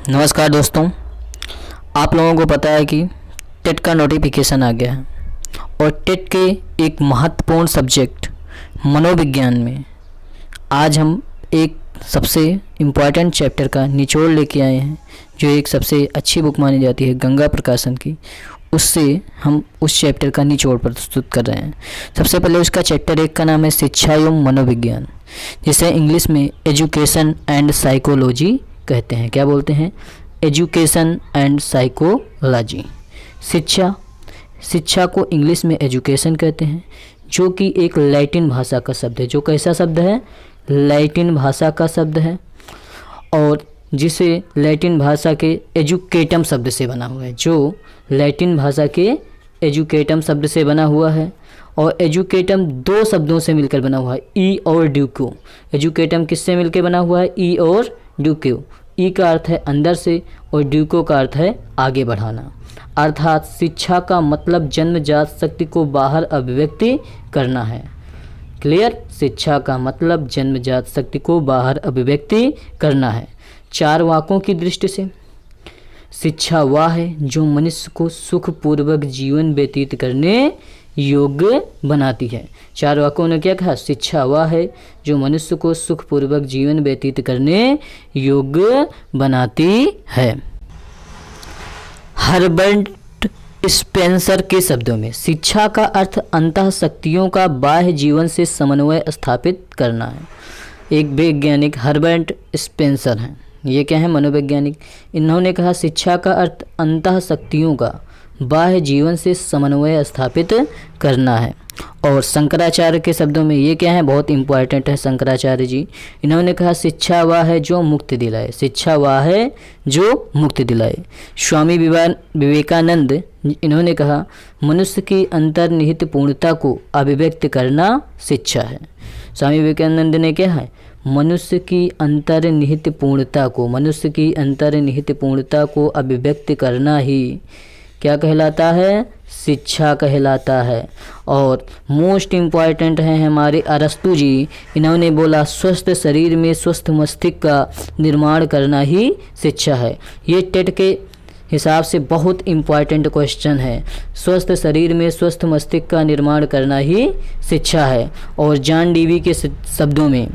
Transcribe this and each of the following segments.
नमस्कार दोस्तों, आप लोगों को पता है कि टेट का नोटिफिकेशन आ गया है और टेट के एक महत्वपूर्ण सब्जेक्ट मनोविज्ञान में आज हम एक सबसे इम्पॉर्टेंट चैप्टर का निचोड़ लेके आए हैं, जो एक सबसे अच्छी बुक मानी जाती है गंगा प्रकाशन की। उससे हम उस चैप्टर का निचोड़ प्रस्तुत कर रहे हैं। सबसे पहले उसका चैप्टर 1 का नाम है शिक्षा एवं मनोविज्ञान, जिसे इंग्लिश में एजुकेशन एंड साइकोलॉजी कहते हैं। क्या बोलते हैं? Education and psychology. शिक्षा को इंग्लिश में एजुकेशन कहते हैं, जो कि एक लैटिन भाषा का शब्द है। जो कैसा शब्द है? लैटिन भाषा का शब्द है, और जिसे लैटिन भाषा के एजुकेटम शब्द से बना हुआ है। जो लैटिन भाषा के एजुकेटम शब्द से बना हुआ है, और एजुकेटम 2 शब्दों से मिलकर बना हुआ है, ई और ड्यूको। एजुकेटम किससे मिलकर बना हुआ है? ई और ड्यूको। ई का अर्थ है अंदर से और ड्यूको का अर्थ है आगे बढ़ाना। अर्थात शिक्षा का मतलब जन्मजात शक्ति को बाहर अभिव्यक्ति करना है। क्लियर? शिक्षा का मतलब जन्मजात शक्ति को बाहर अभिव्यक्ति करना है। 4 वाक्यों की दृष्टि से शिक्षा वह है जो मनुष्य को सुखपूर्वक जीवन व्यतीत करने योग्य बनाती है। 4 वाक्यों ने क्या कहा? शिक्षा वह है जो मनुष्य को सुखपूर्वक जीवन व्यतीत करने योग्य बनाती है। हर्बर्ट स्पेंसर के शब्दों में शिक्षा का अर्थ अंतः शक्तियों का बाह्य जीवन से समन्वय स्थापित करना है। एक वैज्ञानिक हर्बर्ट स्पेंसर हैं। ये क्या है? मनोवैज्ञानिक। इन्होंने कहा शिक्षा का अर्थ अंतः शक्तियों का बाह्य जीवन से समन्वय स्थापित करना है। और शंकराचार्य के शब्दों में ये क्या है? बहुत इंपॉर्टेंट है शंकराचार्य जी। इन्होंने कहा शिक्षा वह है जो मुक्ति दिलाए। शिक्षा वह है जो मुक्ति दिलाए। स्वामी विवेकानंद इन्होंने कहा मनुष्य की अंतर्निहित पूर्णता को अभिव्यक्त करना शिक्षा है। स्वामी विवेकानंद ने क्या है? मनुष्य की अंतर्निहित पूर्णता को अभिव्यक्त करना ही क्या कहलाता है? शिक्षा कहलाता है। और मोस्ट इम्पॉर्टेंट है हमारे अरस्तु जी। इन्होंने बोला स्वस्थ शरीर में स्वस्थ मस्तिष्क का निर्माण करना ही शिक्षा है। ये टेट के हिसाब से बहुत इम्पॉर्टेंट क्वेश्चन है। स्वस्थ शरीर में स्वस्थ मस्तिष्क का निर्माण करना ही शिक्षा है। और जॉन डीवी के शब्दों में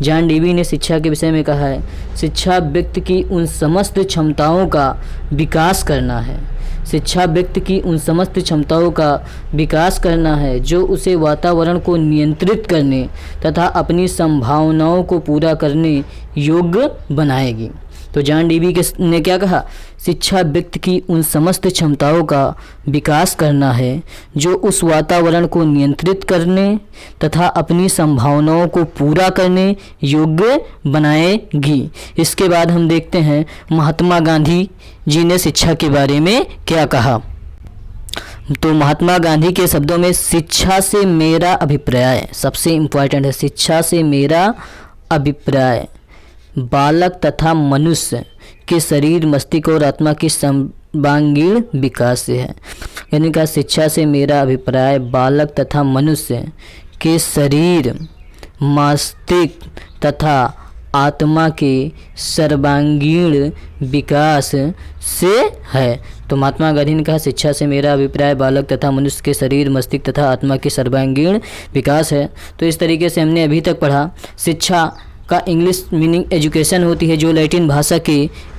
जॉन डीवी ने शिक्षा के विषय में कहा है शिक्षा व्यक्ति की उन समस्त क्षमताओं का विकास करना है। शिक्षा व्यक्ति की उन समस्त क्षमताओं का विकास करना है जो उसे वातावरण को नियंत्रित करने तथा अपनी संभावनाओं को पूरा करने योग्य बनाएगी। तो जॉन डीवी ने क्या कहा? शिक्षा व्यक्ति की उन समस्त क्षमताओं का विकास करना है जो उस वातावरण को नियंत्रित करने तथा अपनी संभावनाओं को पूरा करने योग्य बनाएगी। इसके बाद हम देखते हैं महात्मा गांधी जी ने शिक्षा के बारे में क्या कहा। तो महात्मा गांधी के शब्दों में शिक्षा से मेरा अभिप्राय सबसे इम्पोर्टेंट है। शिक्षा से मेरा अभिप्राय बालक तथा मनुष्य के शरीर, मस्तिष्क और आत्मा की सर्वांगीण विकास से है। यानी कि शिक्षा से मेरा अभिप्राय बालक तथा मनुष्य के शरीर, मस्तिष्क तथा आत्मा के सर्वांगीण विकास से है। तो महात्मा गांधी ने कहा शिक्षा से मेरा अभिप्राय बालक तथा मनुष्य के शरीर, मस्तिष्क तथा आत्मा के सर्वांगीण विकास है। तो इस तरीके से हमने अभी तक पढ़ा। शिक्षा का इंग्लिश मीनिंग एजुकेशन होती है, जो लैटिन भाषा के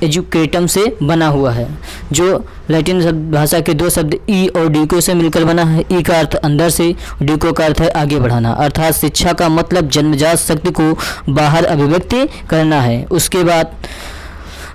एजुकेटम से बना हुआ है। जो लैटिन भाषा के 2 शब्द ई और ड्यूको से मिलकर बना है। ई का अर्थ अंदर से, ड्यूको का अर्थ है आगे बढ़ाना। अर्थात शिक्षा का मतलब जन्मजात शक्ति को बाहर अभिव्यक्ति करना है। उसके बाद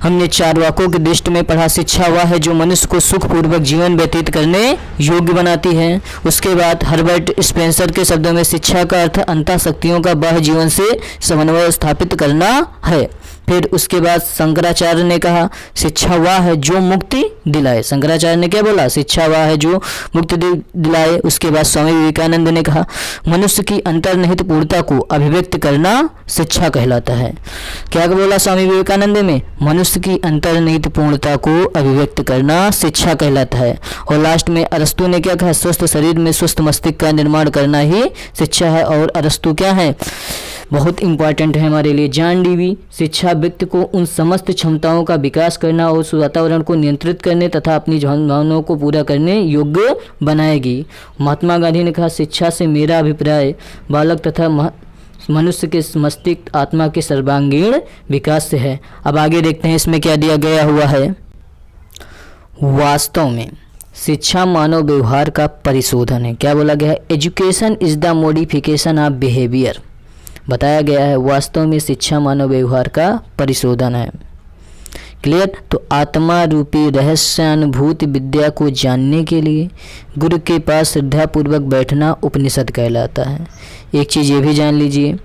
हमने 4 वाक्यों की दृष्टि में पढ़ा शिक्षा वह है जो मनुष्य को सुखपूर्वक जीवन व्यतीत करने योग्य बनाती है। उसके बाद हर्बर्ट स्पेंसर के शब्दों में शिक्षा का अर्थ अंतः शक्तियों का बाह्य जीवन से समन्वय स्थापित करना है। फिर उसके बाद शंकराचार्य ने कहा शिक्षा वह है जो मुक्ति दिलाए। शंकराचार्य ने क्या बोला? शिक्षा वह है जो मुक्ति दिलाए। उसके बाद स्वामी विवेकानंद ने कहा मनुष्य की अंतर्निहित पूर्णता को अभिव्यक्त करना शिक्षा कहलाता है। क्या बोला स्वामी विवेकानंद में? मनुष्य की अंतर्निहित पूर्णता को अभिव्यक्त करना शिक्षा कहलाता है। और लास्ट में अरस्तु ने क्या कहा? स्वस्थ शरीर में स्वस्थ मस्तिष्क का निर्माण करना ही शिक्षा है। और अरस्तु क्या है? बहुत इंपॉर्टेंट है हमारे लिए। जॉन डीवी शिक्षा तथा व्यक्ति को उन समस्त क्षमताओं का विकास करना और उस वातावरण को नियंत्रित करने तथा अपनी भावनाओं को पूरा करने योग्य बनाएगी। महात्मा गांधी ने कहा, शिक्षा से मेरा अभिप्राय बालक तथा मनुष्य के मस्तिष्क आत्मा के सर्वांगीण विकास से है। अब आगे देखते हैं इसमें क्या दिया गया हुआ है। वास्तव में शिक्षा मानव व्यवहार का परिशोधन है। क्या बोला गया है? Education is the modification of behaviour. बताया गया है वास्तव में शिक्षा मानव व्यवहार का परिशोधन है। क्लियर? तो आत्मा रूपी रहस्यानुभूति विद्या को जानने के लिए गुरु के पास श्रद्धापूर्वक बैठना उपनिषद कहलाता है। एक चीज़ ये भी जान लीजिए,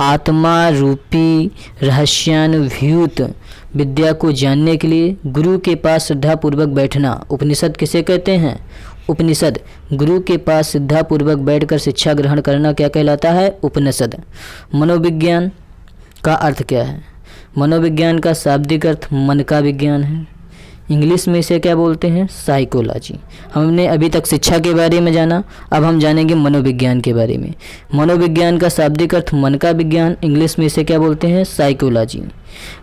आत्मा रूपी रहस्यानुभूत विद्या को जानने के लिए गुरु के पास श्रद्धापूर्वक बैठना उपनिषद किसे कहते हैं? उपनिषद। गुरु के पास श्रद्धापूर्वक बैठकर शिक्षा ग्रहण करना क्या कहलाता है? उपनिषद। मनोविज्ञान का अर्थ क्या है? मनोविज्ञान का शाब्दिक अर्थ मन का विज्ञान है। इंग्लिश में इसे क्या बोलते हैं? साइकोलॉजी। हमने अभी तक शिक्षा के बारे में जाना, अब हम जानेंगे मनोविज्ञान के बारे में। मनोविज्ञान का शाब्दिक अर्थ मन का विज्ञान, इंग्लिश में इसे क्या बोलते हैं? साइकोलॉजी।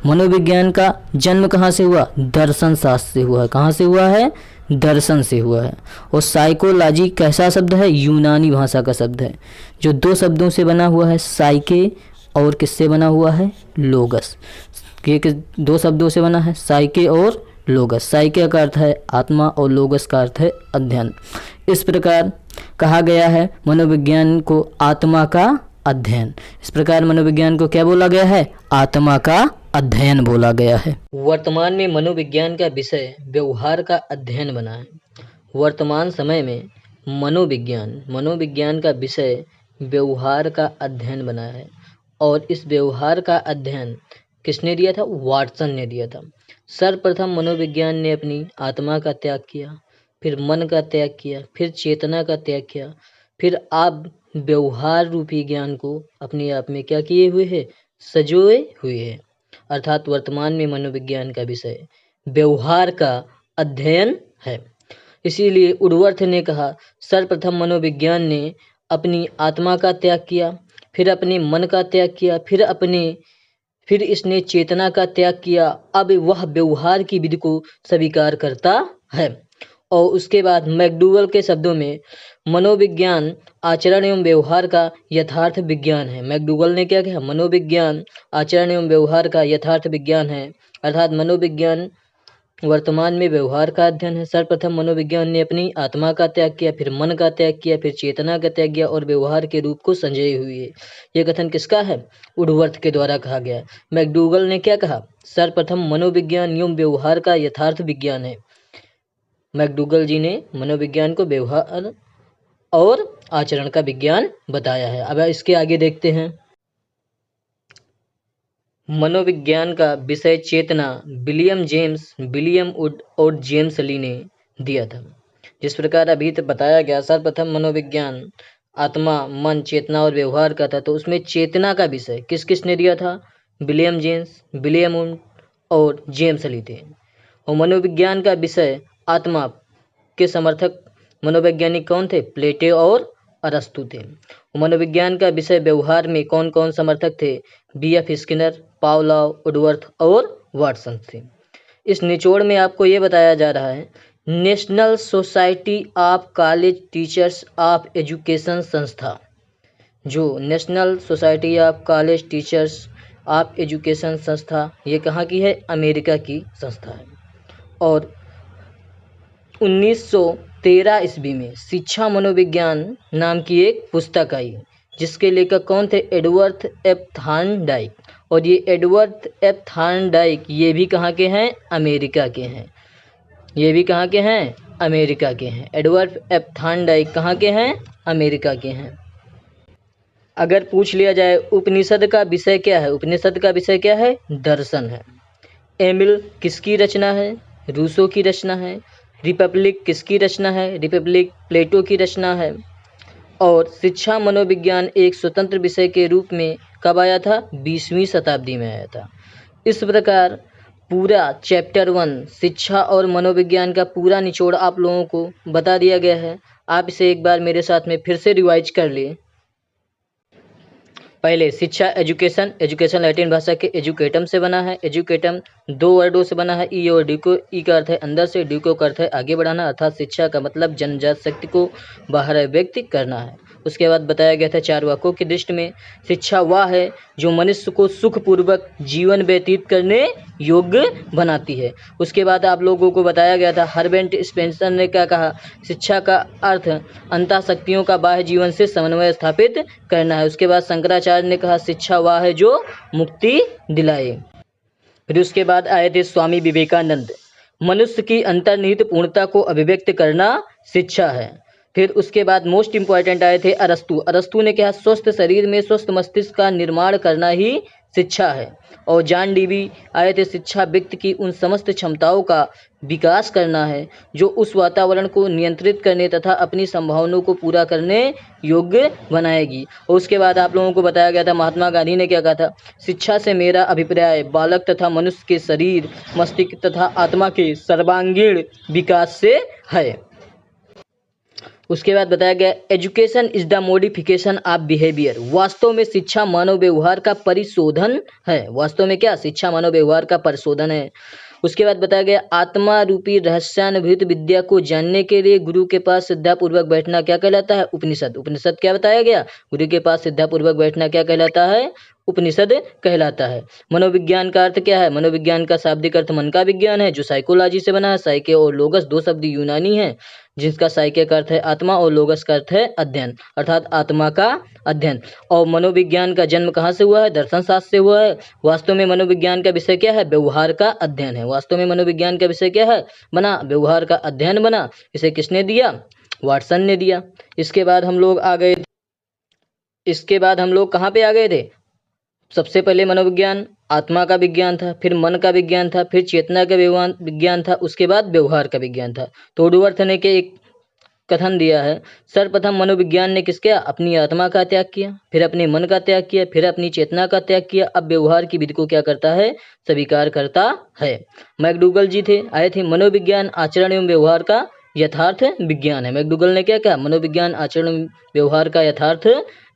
मनोविज्ञान का जन्म कहाँ से हुआ? दर्शन शास्त्र से हुआ है। कहाँ से हुआ है? दर्शन से हुआ है। और साइकोलॉजी कैसा शब्द है? यूनानी भाषा का शब्द है, जो दो शब्दों से बना हुआ है, साइके और किससे बना हुआ है? लोगस। ये दो शब्दों से बना है, साइके और लोगस। साइके का अर्थ है आत्मा और लोगस का अर्थ है अध्ययन। इस प्रकार कहा गया है मनोविज्ञान को आत्मा का अध्ययन। इस प्रकार मनोविज्ञान को क्या बोला गया है? आत्मा का अध्ययन बोला गया है। वर्तमान में मनोविज्ञान का विषय व्यवहार का अध्ययन बना है। वर्तमान समय में मनोविज्ञान का विषय व्यवहार का अध्ययन बना है। और इस व्यवहार का अध्ययन किसने दिया था? वाटसन ने दिया था। सर्वप्रथम मनोविज्ञान ने अपनी आत्मा का त्याग किया, फिर मन का त्याग किया, फिर चेतना का त्याग किया, फिर आप व्यवहार रूपी ज्ञान को अपने आप में क्या किए हुए है? सजोए हुए है। अर्थात वर्तमान में मनोविज्ञान का विषय व्यवहार का अध्ययन है। इसीलिए उडवर्थ ने कहा, सर्वप्रथम मनोविज्ञान ने अपनी आत्मा का त्याग किया, फिर अपने मन का त्याग किया, फिर इसने चेतना का त्याग किया। अब वह व्यवहार की विधि को स्वीकार करता है। और उसके बाद मैकडूगल के शब्दों में मनोविज्ञान आचरण एवं व्यवहार का यथार्थ विज्ञान है। मैकडूगल ने क्या कहा? मनोविज्ञान आचरण एवं व्यवहार का यथार्थ विज्ञान है। अर्थात मनोविज्ञान वर्तमान में व्यवहार का अध्ययन है। सर्वप्रथम मनोविज्ञान ने अपनी आत्मा का त्याग किया, फिर मन का त्याग किया, फिर चेतना का त्याग किया और व्यवहार के रूप को संजय हुई है। यह कथन किसका है? उडवर्थ के द्वारा कहा गया। मैकडूगल ने क्या कहा? सर्वप्रथम मनोविज्ञान एवं व्यवहार का यथार्थ विज्ञान है। मैकडूगल जी ने मनोविज्ञान को व्यवहार और आचरण का विज्ञान बताया है। अब इसके आगे देखते हैं। मनोविज्ञान का विषय चेतना विलियम वुड और जेम्स ली ने दिया था। जिस प्रकार अभी तक बताया गया, सर्वप्रथम मनोविज्ञान आत्मा, मन, चेतना और व्यवहार का था, तो उसमें चेतना का विषय किस ने दिया था? विलियम वुड और जेम्स ली थे। और मनोविज्ञान का विषय आत्मा के समर्थक मनोवैज्ञानिक कौन थे? प्लेटो और अरस्तु थे। मनोविज्ञान का विषय व्यवहार में कौन कौन समर्थक थे? B.F. स्किनर, पावलोव, उडवर्थ और वाटसन थे। इस निचोड़ में आपको ये बताया जा रहा है, national society of college teachers of education संस्था, जो national society of college teachers of education संस्था, ये कहाँ की है? अमेरिका की संस्था है। और 1913 ईस्वी में शिक्षा मनोविज्ञान नाम की एक पुस्तक आई, जिसके लेखक कौन थे? Edward F Thorndike. और ये एडवर्ड एफ थॉर्नडाइक ये भी कहाँ के हैं? अमेरिका के हैं। ये भी कहाँ के हैं? अमेरिका के हैं। एडवर्ड एफ थॉर्नडाइक कहाँ के हैं? अमेरिका के हैं। अगर पूछ लिया जाए उपनिषद का विषय क्या है? उपनिषद का विषय क्या है? दर्शन है। एमिल किसकी रचना है? रूसो की रचना है। रिपब्लिक किसकी रचना है? रिपब्लिक प्लेटो की रचना है। और शिक्षा मनोविज्ञान एक स्वतंत्र विषय के रूप में कब आया था? 20वीं शताब्दी में आया था। इस प्रकार पूरा चैप्टर 1 शिक्षा और मनोविज्ञान का पूरा निचोड़ आप लोगों को बता दिया गया है। आप इसे एक बार मेरे साथ में फिर से रिवाइज कर लिए। पहले शिक्षा एजुकेशन, एजुकेशन लैटिन भाषा के एजुकेटम से बना है। एजुकेटम 2 वर्डों से बना है, ई और ड्यूको। ई का अर्थ है अंदर से, ड्यूको का अर्थ है आगे बढ़ाना, अर्थात शिक्षा का मतलब जन्मजात शक्ति को बाहर अभिव्यक्त करना है। उसके बाद बताया गया था 4 वाक्यों की दृष्टि में, शिक्षा वह है जो मनुष्य को सुखपूर्वक जीवन व्यतीत करने योग्य बनाती है। उसके बाद आप लोगों को बताया गया था हर्बर्ट स्पेंसर ने क्या कहा, शिक्षा का अर्थ अंतः शक्तियों का बाह्य जीवन से समन्वय स्थापित करना है। उसके बाद शंकराचार्य ने कहा शिक्षा वह है जो मुक्ति दिलाए। फिर उसके बाद आए थे स्वामी विवेकानंद, मनुष्य की अंतर्निहित पूर्णता को अभिव्यक्त करना शिक्षा है। फिर उसके बाद मोस्ट इंपॉर्टेंट आए थे अरस्तु। अरस्तु ने कहा स्वस्थ शरीर में स्वस्थ मस्तिष्क का निर्माण करना ही शिक्षा है। और जॉन डीवी आए थे, शिक्षा व्यक्ति की उन समस्त क्षमताओं का विकास करना है जो उस वातावरण को नियंत्रित करने तथा अपनी संभावनाओं को पूरा करने योग्य बनाएगी। और उसके बाद आप लोगों को बताया गया था महात्मा गांधी ने क्या कहा था, शिक्षा से मेरा अभिप्राय बालक तथा मनुष्य के शरीर, मस्तिष्क तथा आत्मा के सर्वांगीण विकास से है। उसके बाद बताया गया education is the modification of behaviour, वास्तव में शिक्षा मानव व्यवहार का परिशोधन है। वास्तव में क्या, शिक्षा मानव व्यवहार का परिशोधन है। उसके बाद बताया गया आत्मा रूपी रहस्यानुभूत विद्या को जानने के लिए गुरु के पास श्रद्धापूर्वक बैठना क्या कहलाता है, उपनिषद। उपनिषद क्या बताया गया, गुरु के पास श्रद्धापूर्वक बैठना क्या कहलाता है, उपनिषद कहलाता है। मनोविज्ञान का अर्थ क्या है, मनोविज्ञान का शाब्दिक अर्थ मन का विज्ञान है जो साइकोलॉजी से बना है। साइके और लोगस 2 शब्द यूनानी हैं, जिसका साइके का अर्थ है आत्मा और लोगस का अर्थ है अध्ययन, अर्थात आत्मा का अध्ययन। और मनोविज्ञान का जन्म कहाँ से हुआ है, दर्शन शास्त्र से हुआ है। वास्तव में मनोविज्ञान का विषय क्या है, व्यवहार का अध्ययन है। वास्तव में मनोविज्ञान का विषय क्या है, बना व्यवहार का अध्ययन बना। इसे किसने दिया, वाटसन ने दिया। इसके बाद हम लोग आ गए, इसके बाद हम लोग कहाँ पे आ गए थे, सबसे पहले मनोविज्ञान आत्मा का विज्ञान था, फिर मन का विज्ञान था, फिर चेतना का विज्ञान था, उसके बाद व्यवहार का विज्ञान था। तो वुडवर्थ ने के एक कथन दिया है, सर्वप्रथम मनोविज्ञान ने किसके, अपनी आत्मा का त्याग किया, फिर अपने मन का त्याग किया, फिर अपनी चेतना का त्याग किया, अब व्यवहार की विधि को क्या करता है, स्वीकार करता है। मैकडूगल जी थे, आए थे, मनोविज्ञान आचरण एवं व्यवहार का यथार्थ विज्ञान है। मैकडूगल ने क्या कहा, मनोविज्ञान आचरण व्यवहार का यथार्थ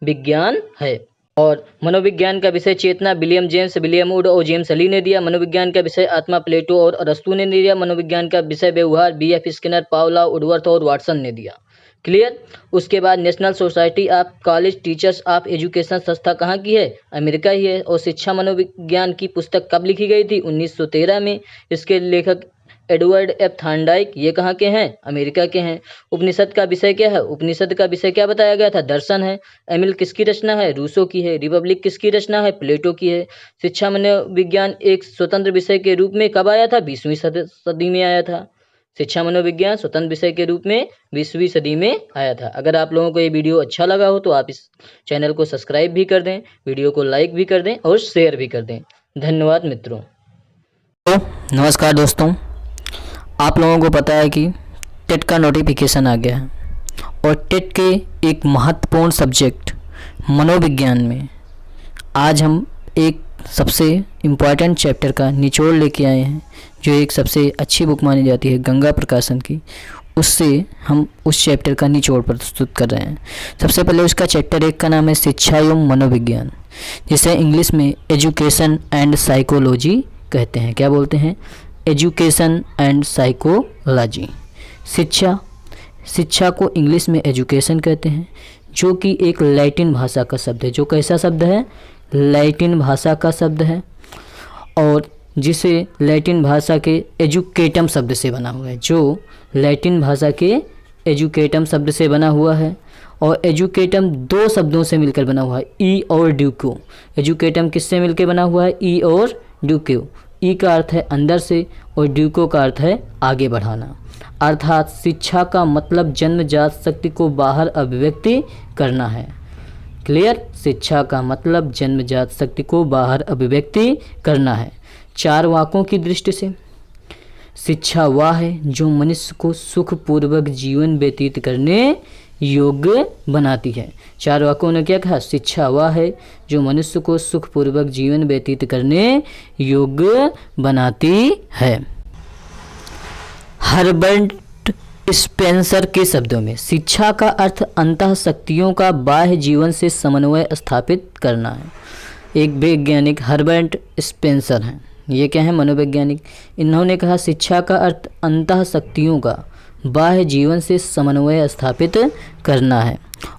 विज्ञान है। और मनोविज्ञान का विषय चेतना विलियम जेम्स, विलियम वुड और जेम्स ली ने दिया। मनोविज्ञान का विषय आत्मा प्लेटो और अरस्तु ने दिया। मनोविज्ञान का विषय व्यवहार बीएफ स्किनर, पावलोव, वुडवर्थ और वाटसन ने दिया। क्लियर। उसके बाद national society of college teachers of education संस्था कहाँ की है, अमेरिका ही है। और शिक्षा मनोविज्ञान की पुस्तक कब लिखी गई थी, 1913 में। इसके लेखक एडवर्ड एफ थॉर्नडाइक, ये कहाँ के हैं, अमेरिका के हैं। उपनिषद का विषय क्या है, उपनिषद का विषय क्या बताया गया था, दर्शन है। एमिल किसकी रचना है, रूसो की है। रिपब्लिक किसकी रचना है, प्लेटो की है। शिक्षा मनोविज्ञान एक स्वतंत्र विषय के रूप में कब आया था, 20वीं सदी में आया था। शिक्षा मनोविज्ञान स्वतंत्र विषय के रूप में 20वीं सदी में आया था। अगर आप लोगों को ये वीडियो अच्छा लगा हो तो आप इस चैनल को सब्सक्राइब भी कर दें, वीडियो को लाइक भी कर दें और शेयर भी कर दें। धन्यवाद मित्रों। नमस्कार दोस्तों, आप लोगों को पता है कि टेट का नोटिफिकेशन आ गया है और टेट के एक महत्वपूर्ण सब्जेक्ट मनोविज्ञान में आज हम एक सबसे इम्पॉर्टेंट चैप्टर का निचोड़ लेके आए हैं, जो एक सबसे अच्छी बुक मानी जाती है गंगा प्रकाशन की। उससे हम उस चैप्टर का निचोड़ प्रस्तुत कर रहे हैं। सबसे पहले उसका चैप्टर 1 का नाम है शिक्षा एवं मनोविज्ञान, जिसे इंग्लिश में एजुकेशन एंड साइकोलॉजी कहते हैं। क्या बोलते हैं, एजुकेशन एंड साइकोलॉजी। शिक्षा को इंग्लिश में एजुकेशन कहते हैं, जो कि एक लैटिन भाषा का शब्द है। जो कैसा शब्द है, लैटिन भाषा का शब्द है, और जिसे लैटिन भाषा के एजुकेटम शब्द से बना हुआ है। जो लैटिन भाषा के एजुकेटम शब्द से बना हुआ है। और एजुकेटम 2 शब्दों से मिलकर बना हुआ है, ई और ड्यूको। एजुकेटम किससे मिलकर बना हुआ है, ई और ड्यूको। ई का अर्थ है अंदर से और ड्यूको का अर्थ है आगे बढ़ाना। अर्थात शिक्षा का मतलब जन्मजात शक्ति को बाहर अभिव्यक्ति करना है। क्लियर। शिक्षा का मतलब जन्मजात शक्ति को बाहर अभिव्यक्ति करना है। 4 वाक्यों की दृष्टि से, शिक्षा वह है जो मनुष्य को सुखपूर्वक जीवन व्यतीत करने योग्य बनाती है। 4 वाक्यों ने क्या कहा, शिक्षा वह है जो मनुष्य को सुखपूर्वक जीवन व्यतीत करने योग्य बनाती है। हर्बर्ट स्पेंसर के शब्दों में शिक्षा का अर्थ अंतः शक्तियों का बाह्य जीवन से समन्वय स्थापित करना है। एक वैज्ञानिक हर्बर्ट स्पेंसर हैं, ये क्या है, मनोवैज्ञानिक। इन्होंने कहा शिक्षा का अर्थ अंतः शक्तियों का बाह्य जीवन से समन्वय स्थापित करना है।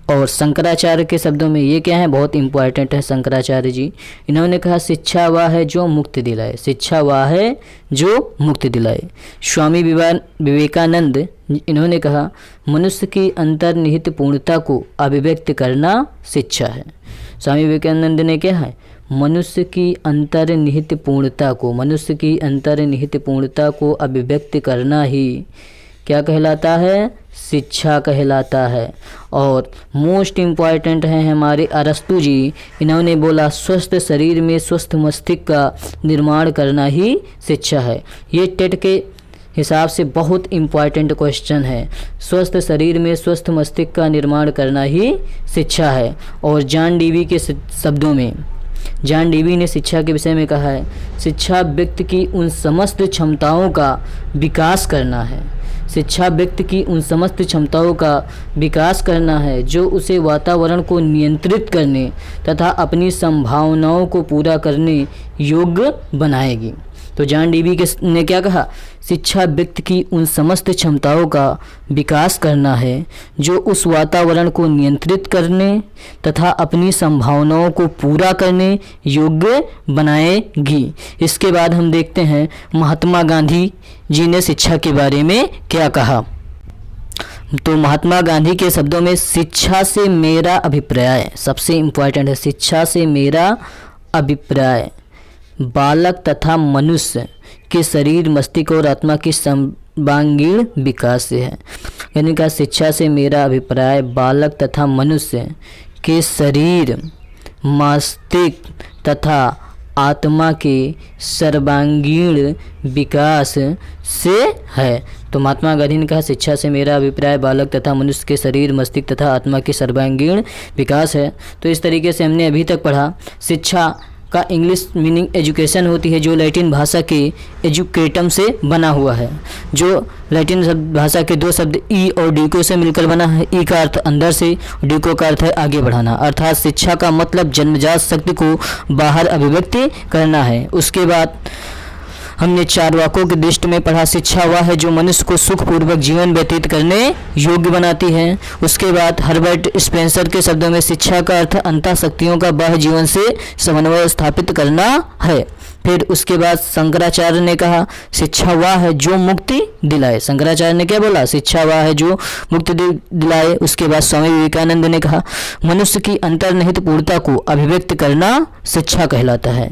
और शंकराचार्य के शब्दों में ये क्या है, बहुत इंपॉर्टेंट है शंकराचार्य जी। इन्होंने कहा शिक्षा वह है जो मुक्ति दिलाए, शिक्षा वह है जो मुक्ति दिलाए। स्वामी विवेकानंद इन्होंने कहा मनुष्य की अंतर्निहित पूर्णता को अभिव्यक्त करना शिक्षा है। स्वामी विवेकानंद ने क्या है, मनुष्य की अंतर्निहित पूर्णता को अभिव्यक्त करना ही क्या कहलाता है, शिक्षा कहलाता है। और मोस्ट इम्पॉर्टेंट है हमारे अरस्तु जी, इन्होंने बोला स्वस्थ शरीर में स्वस्थ मस्तिष्क का निर्माण करना ही शिक्षा है। ये टेट के हिसाब से बहुत इम्पॉर्टेंट क्वेश्चन है, स्वस्थ शरीर में स्वस्थ मस्तिष्क का निर्माण करना ही शिक्षा है। और जॉन डीवी के शब्दों में, जॉन डीवी ने शिक्षा के विषय में कहा है शिक्षा व्यक्ति की उन समस्त क्षमताओं का विकास करना है, शिक्षा व्यक्ति की उन समस्त क्षमताओं का विकास करना है जो उसे वातावरण को नियंत्रित करने तथा अपनी संभावनाओं को पूरा करने योग्य बनाएगी। तो जॉन डीवी ने क्या कहा, शिक्षा व्यक्ति की उन समस्त क्षमताओं का विकास करना है जो उस वातावरण को नियंत्रित करने तथा अपनी संभावनाओं को पूरा करने योग्य बनाएगी। इसके बाद हम देखते हैं महात्मा गांधी जी ने शिक्षा के बारे में क्या कहा। तो महात्मा गांधी के शब्दों में शिक्षा से मेरा अभिप्राय, सबसे इम्पोर्टेंट है, शिक्षा से मेरा अभिप्राय बालक तथा मनुष्य के शरीर, मस्तिष्क और आत्मा की सर्वांगीण विकास से है। यानी कि शिक्षा से मेरा अभिप्राय बालक तथा मनुष्य के शरीर, मस्तिष्क तथा आत्मा के सर्वांगीण विकास से है। तो महात्मा गांधी ने कहा शिक्षा से मेरा अभिप्राय बालक तथा मनुष्य के शरीर, मस्तिष्क तथा आत्मा के सर्वांगीण विकास है। तो इस तरीके से हमने अभी तक पढ़ा। शिक्षा का इंग्लिश मीनिंग एजुकेशन होती है, जो लैटिन भाषा के एजुकेटम से बना हुआ है, जो लैटिन भाषा के दो शब्द ई और डीको से मिलकर बना है। ई का अर्थ अंदर से, डीको का अर्थ है आगे बढ़ाना। अर्थात शिक्षा का मतलब जन्मजात शक्ति को बाहर अभिव्यक्ति करना है। उसके बाद हमने चारवाकों की दृष्टि में पढ़ा शिक्षा वह है जो मनुष्य को सुखपूर्वक जीवन व्यतीत करने योग्य बनाती है। उसके बाद हर्बर्ट स्पेंसर के शब्दों में शिक्षा का अर्थ अंतः शक्तियों का बाह्य जीवन से समन्वय स्थापित करना है। फिर उसके बाद शंकराचार्य ने कहा शिक्षा वह है जो मुक्ति दिलाए। शंकराचार्य ने क्या बोला, शिक्षा वह है जो मुक्ति दिलाए। उसके बाद स्वामी विवेकानंद ने कहा मनुष्य की अंतर्निहित पूर्णता को अभिव्यक्त करना शिक्षा कहलाता है।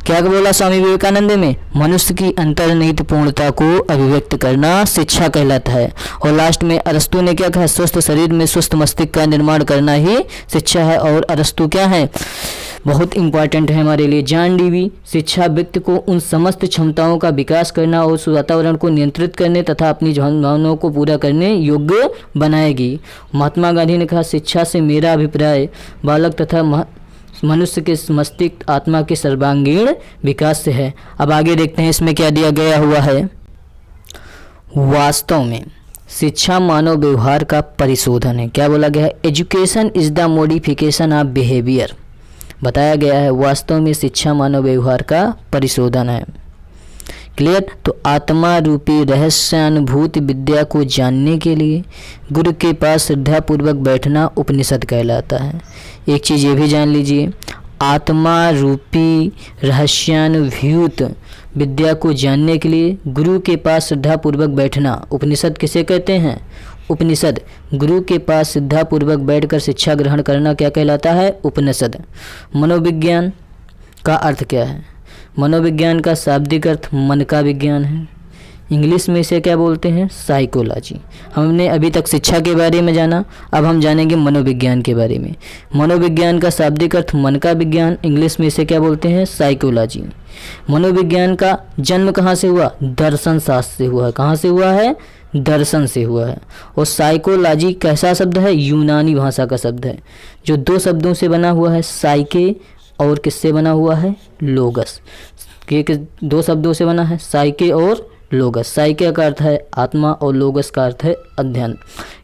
क्या बोला स्वामी विवेकानंद में, मनुष्य की अंतर्निहित पूर्णता को अभिव्यक्त करना शिक्षा कहलाता है। और लास्ट में अरस्तु ने क्या कहा, स्वस्थ शरीर में स्वस्थ मस्तिष्क का निर्माण करना ही शिक्षा है। और अरस्तु क्या है, बहुत इंपॉर्टेंट है हमारे लिए। जॉन डीवी शिक्षा व्यक्ति को उन समस्त क्षमताओं का विकास करना और उस वातावरण को नियंत्रित करने तथा अपनी भावनाओं को पूरा करने योग्य बनाएगी। महात्मा गांधी ने कहा शिक्षा से मेरा अभिप्राय बालक तथा मनुष्य के मस्तिष्क, आत्मा के सर्वांगीण विकास से है। अब आगे देखते हैं इसमें क्या दिया गया हुआ है। वास्तव में शिक्षा मानव व्यवहार का परिशोधन है। क्या बोला गया है, education is the modification of behaviour. बताया गया है वास्तव में शिक्षा मानव व्यवहार का परिशोधन है। क्लियर। तो आत्मा रूपी रहस्यानुभूति विद्या को जानने के लिए गुरु के पास श्रद्धापूर्वक बैठना उपनिषद कहलाता है। एक चीज़ ये भी जान लीजिए, आत्मा रूपी रहस्यानुभूत विद्या को जानने के लिए गुरु के पास श्रद्धापूर्वक बैठना उपनिषद किसे कहते हैं, उपनिषद। गुरु के पास श्रद्धापूर्वक बैठकर शिक्षा ग्रहण करना क्या कहलाता है, उपनिषद। मनोविज्ञान का अर्थ क्या है, मनोविज्ञान का शाब्दिक अर्थ मन का विज्ञान है। इंग्लिश में इसे क्या बोलते हैं, साइकोलॉजी। हमने अभी तक शिक्षा के बारे में जाना, अब हम जानेंगे मनोविज्ञान के बारे में। मनोविज्ञान का शाब्दिक अर्थ मन का विज्ञान, इंग्लिश में इसे क्या बोलते हैं, साइकोलॉजी। मनोविज्ञान का जन्म कहाँ से हुआ, दर्शन शास्त्र से हुआ है। कहाँ से हुआ है, दर्शन से हुआ है। और साइकोलॉजी कैसा शब्द है, यूनानी भाषा का शब्द है, जो दो शब्दों से बना हुआ है, साइके और किससे बना हुआ है, लोगस। के दो शब्दों से बना है, साइके और लोगस। साइके का अर्थ है आत्मा और लोगस का अर्थ है अध्ययन।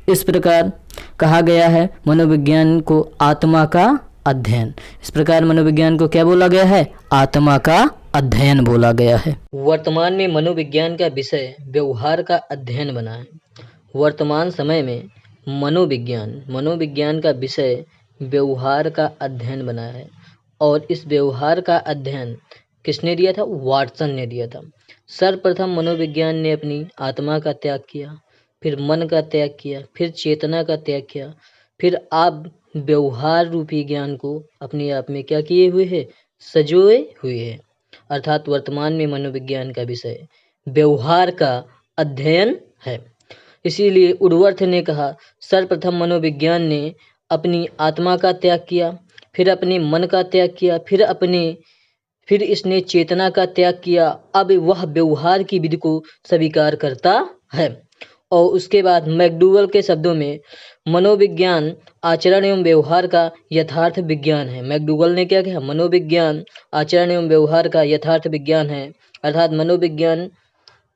इस प्रकार कहा गया है मनोविज्ञान को आत्मा का अध्ययन। इस प्रकार मनोविज्ञान को क्या बोला गया है? आत्मा का अध्ययन बोला गया है। वर्तमान में मनोविज्ञान का विषय व्यवहार का अध्ययन बना है। वर्तमान समय में मनोविज्ञान का विषय व्यवहार का अध्ययन बना है। और इस व्यवहार का अध्ययन किसने दिया था? वाटसन ने दिया था। सर्वप्रथम मनोविज्ञान ने अपनी आत्मा का त्याग किया, फिर मन का त्याग किया, फिर चेतना का त्याग किया, फिर आप व्यवहार रूपी ज्ञान को अपने आप में क्या किए हुए है? सजोए हुए है। अर्थात वर्तमान में मनोविज्ञान का विषय व्यवहार का अध्ययन है। इसीलिए उडवर्थ ने कहा सर्वप्रथम मनोविज्ञान ने अपनी आत्मा का त्याग किया, फिर अपने मन का त्याग किया, फिर इसने चेतना का त्याग किया। अब वह व्यवहार की विधि को स्वीकार करता है। और उसके बाद मैकडूगल के शब्दों में मनोविज्ञान आचरण एवं व्यवहार का यथार्थ विज्ञान है। मैकडूगल ने क्या कहा? मनोविज्ञान आचरण एवं व्यवहार का यथार्थ विज्ञान है। अर्थात मनोविज्ञान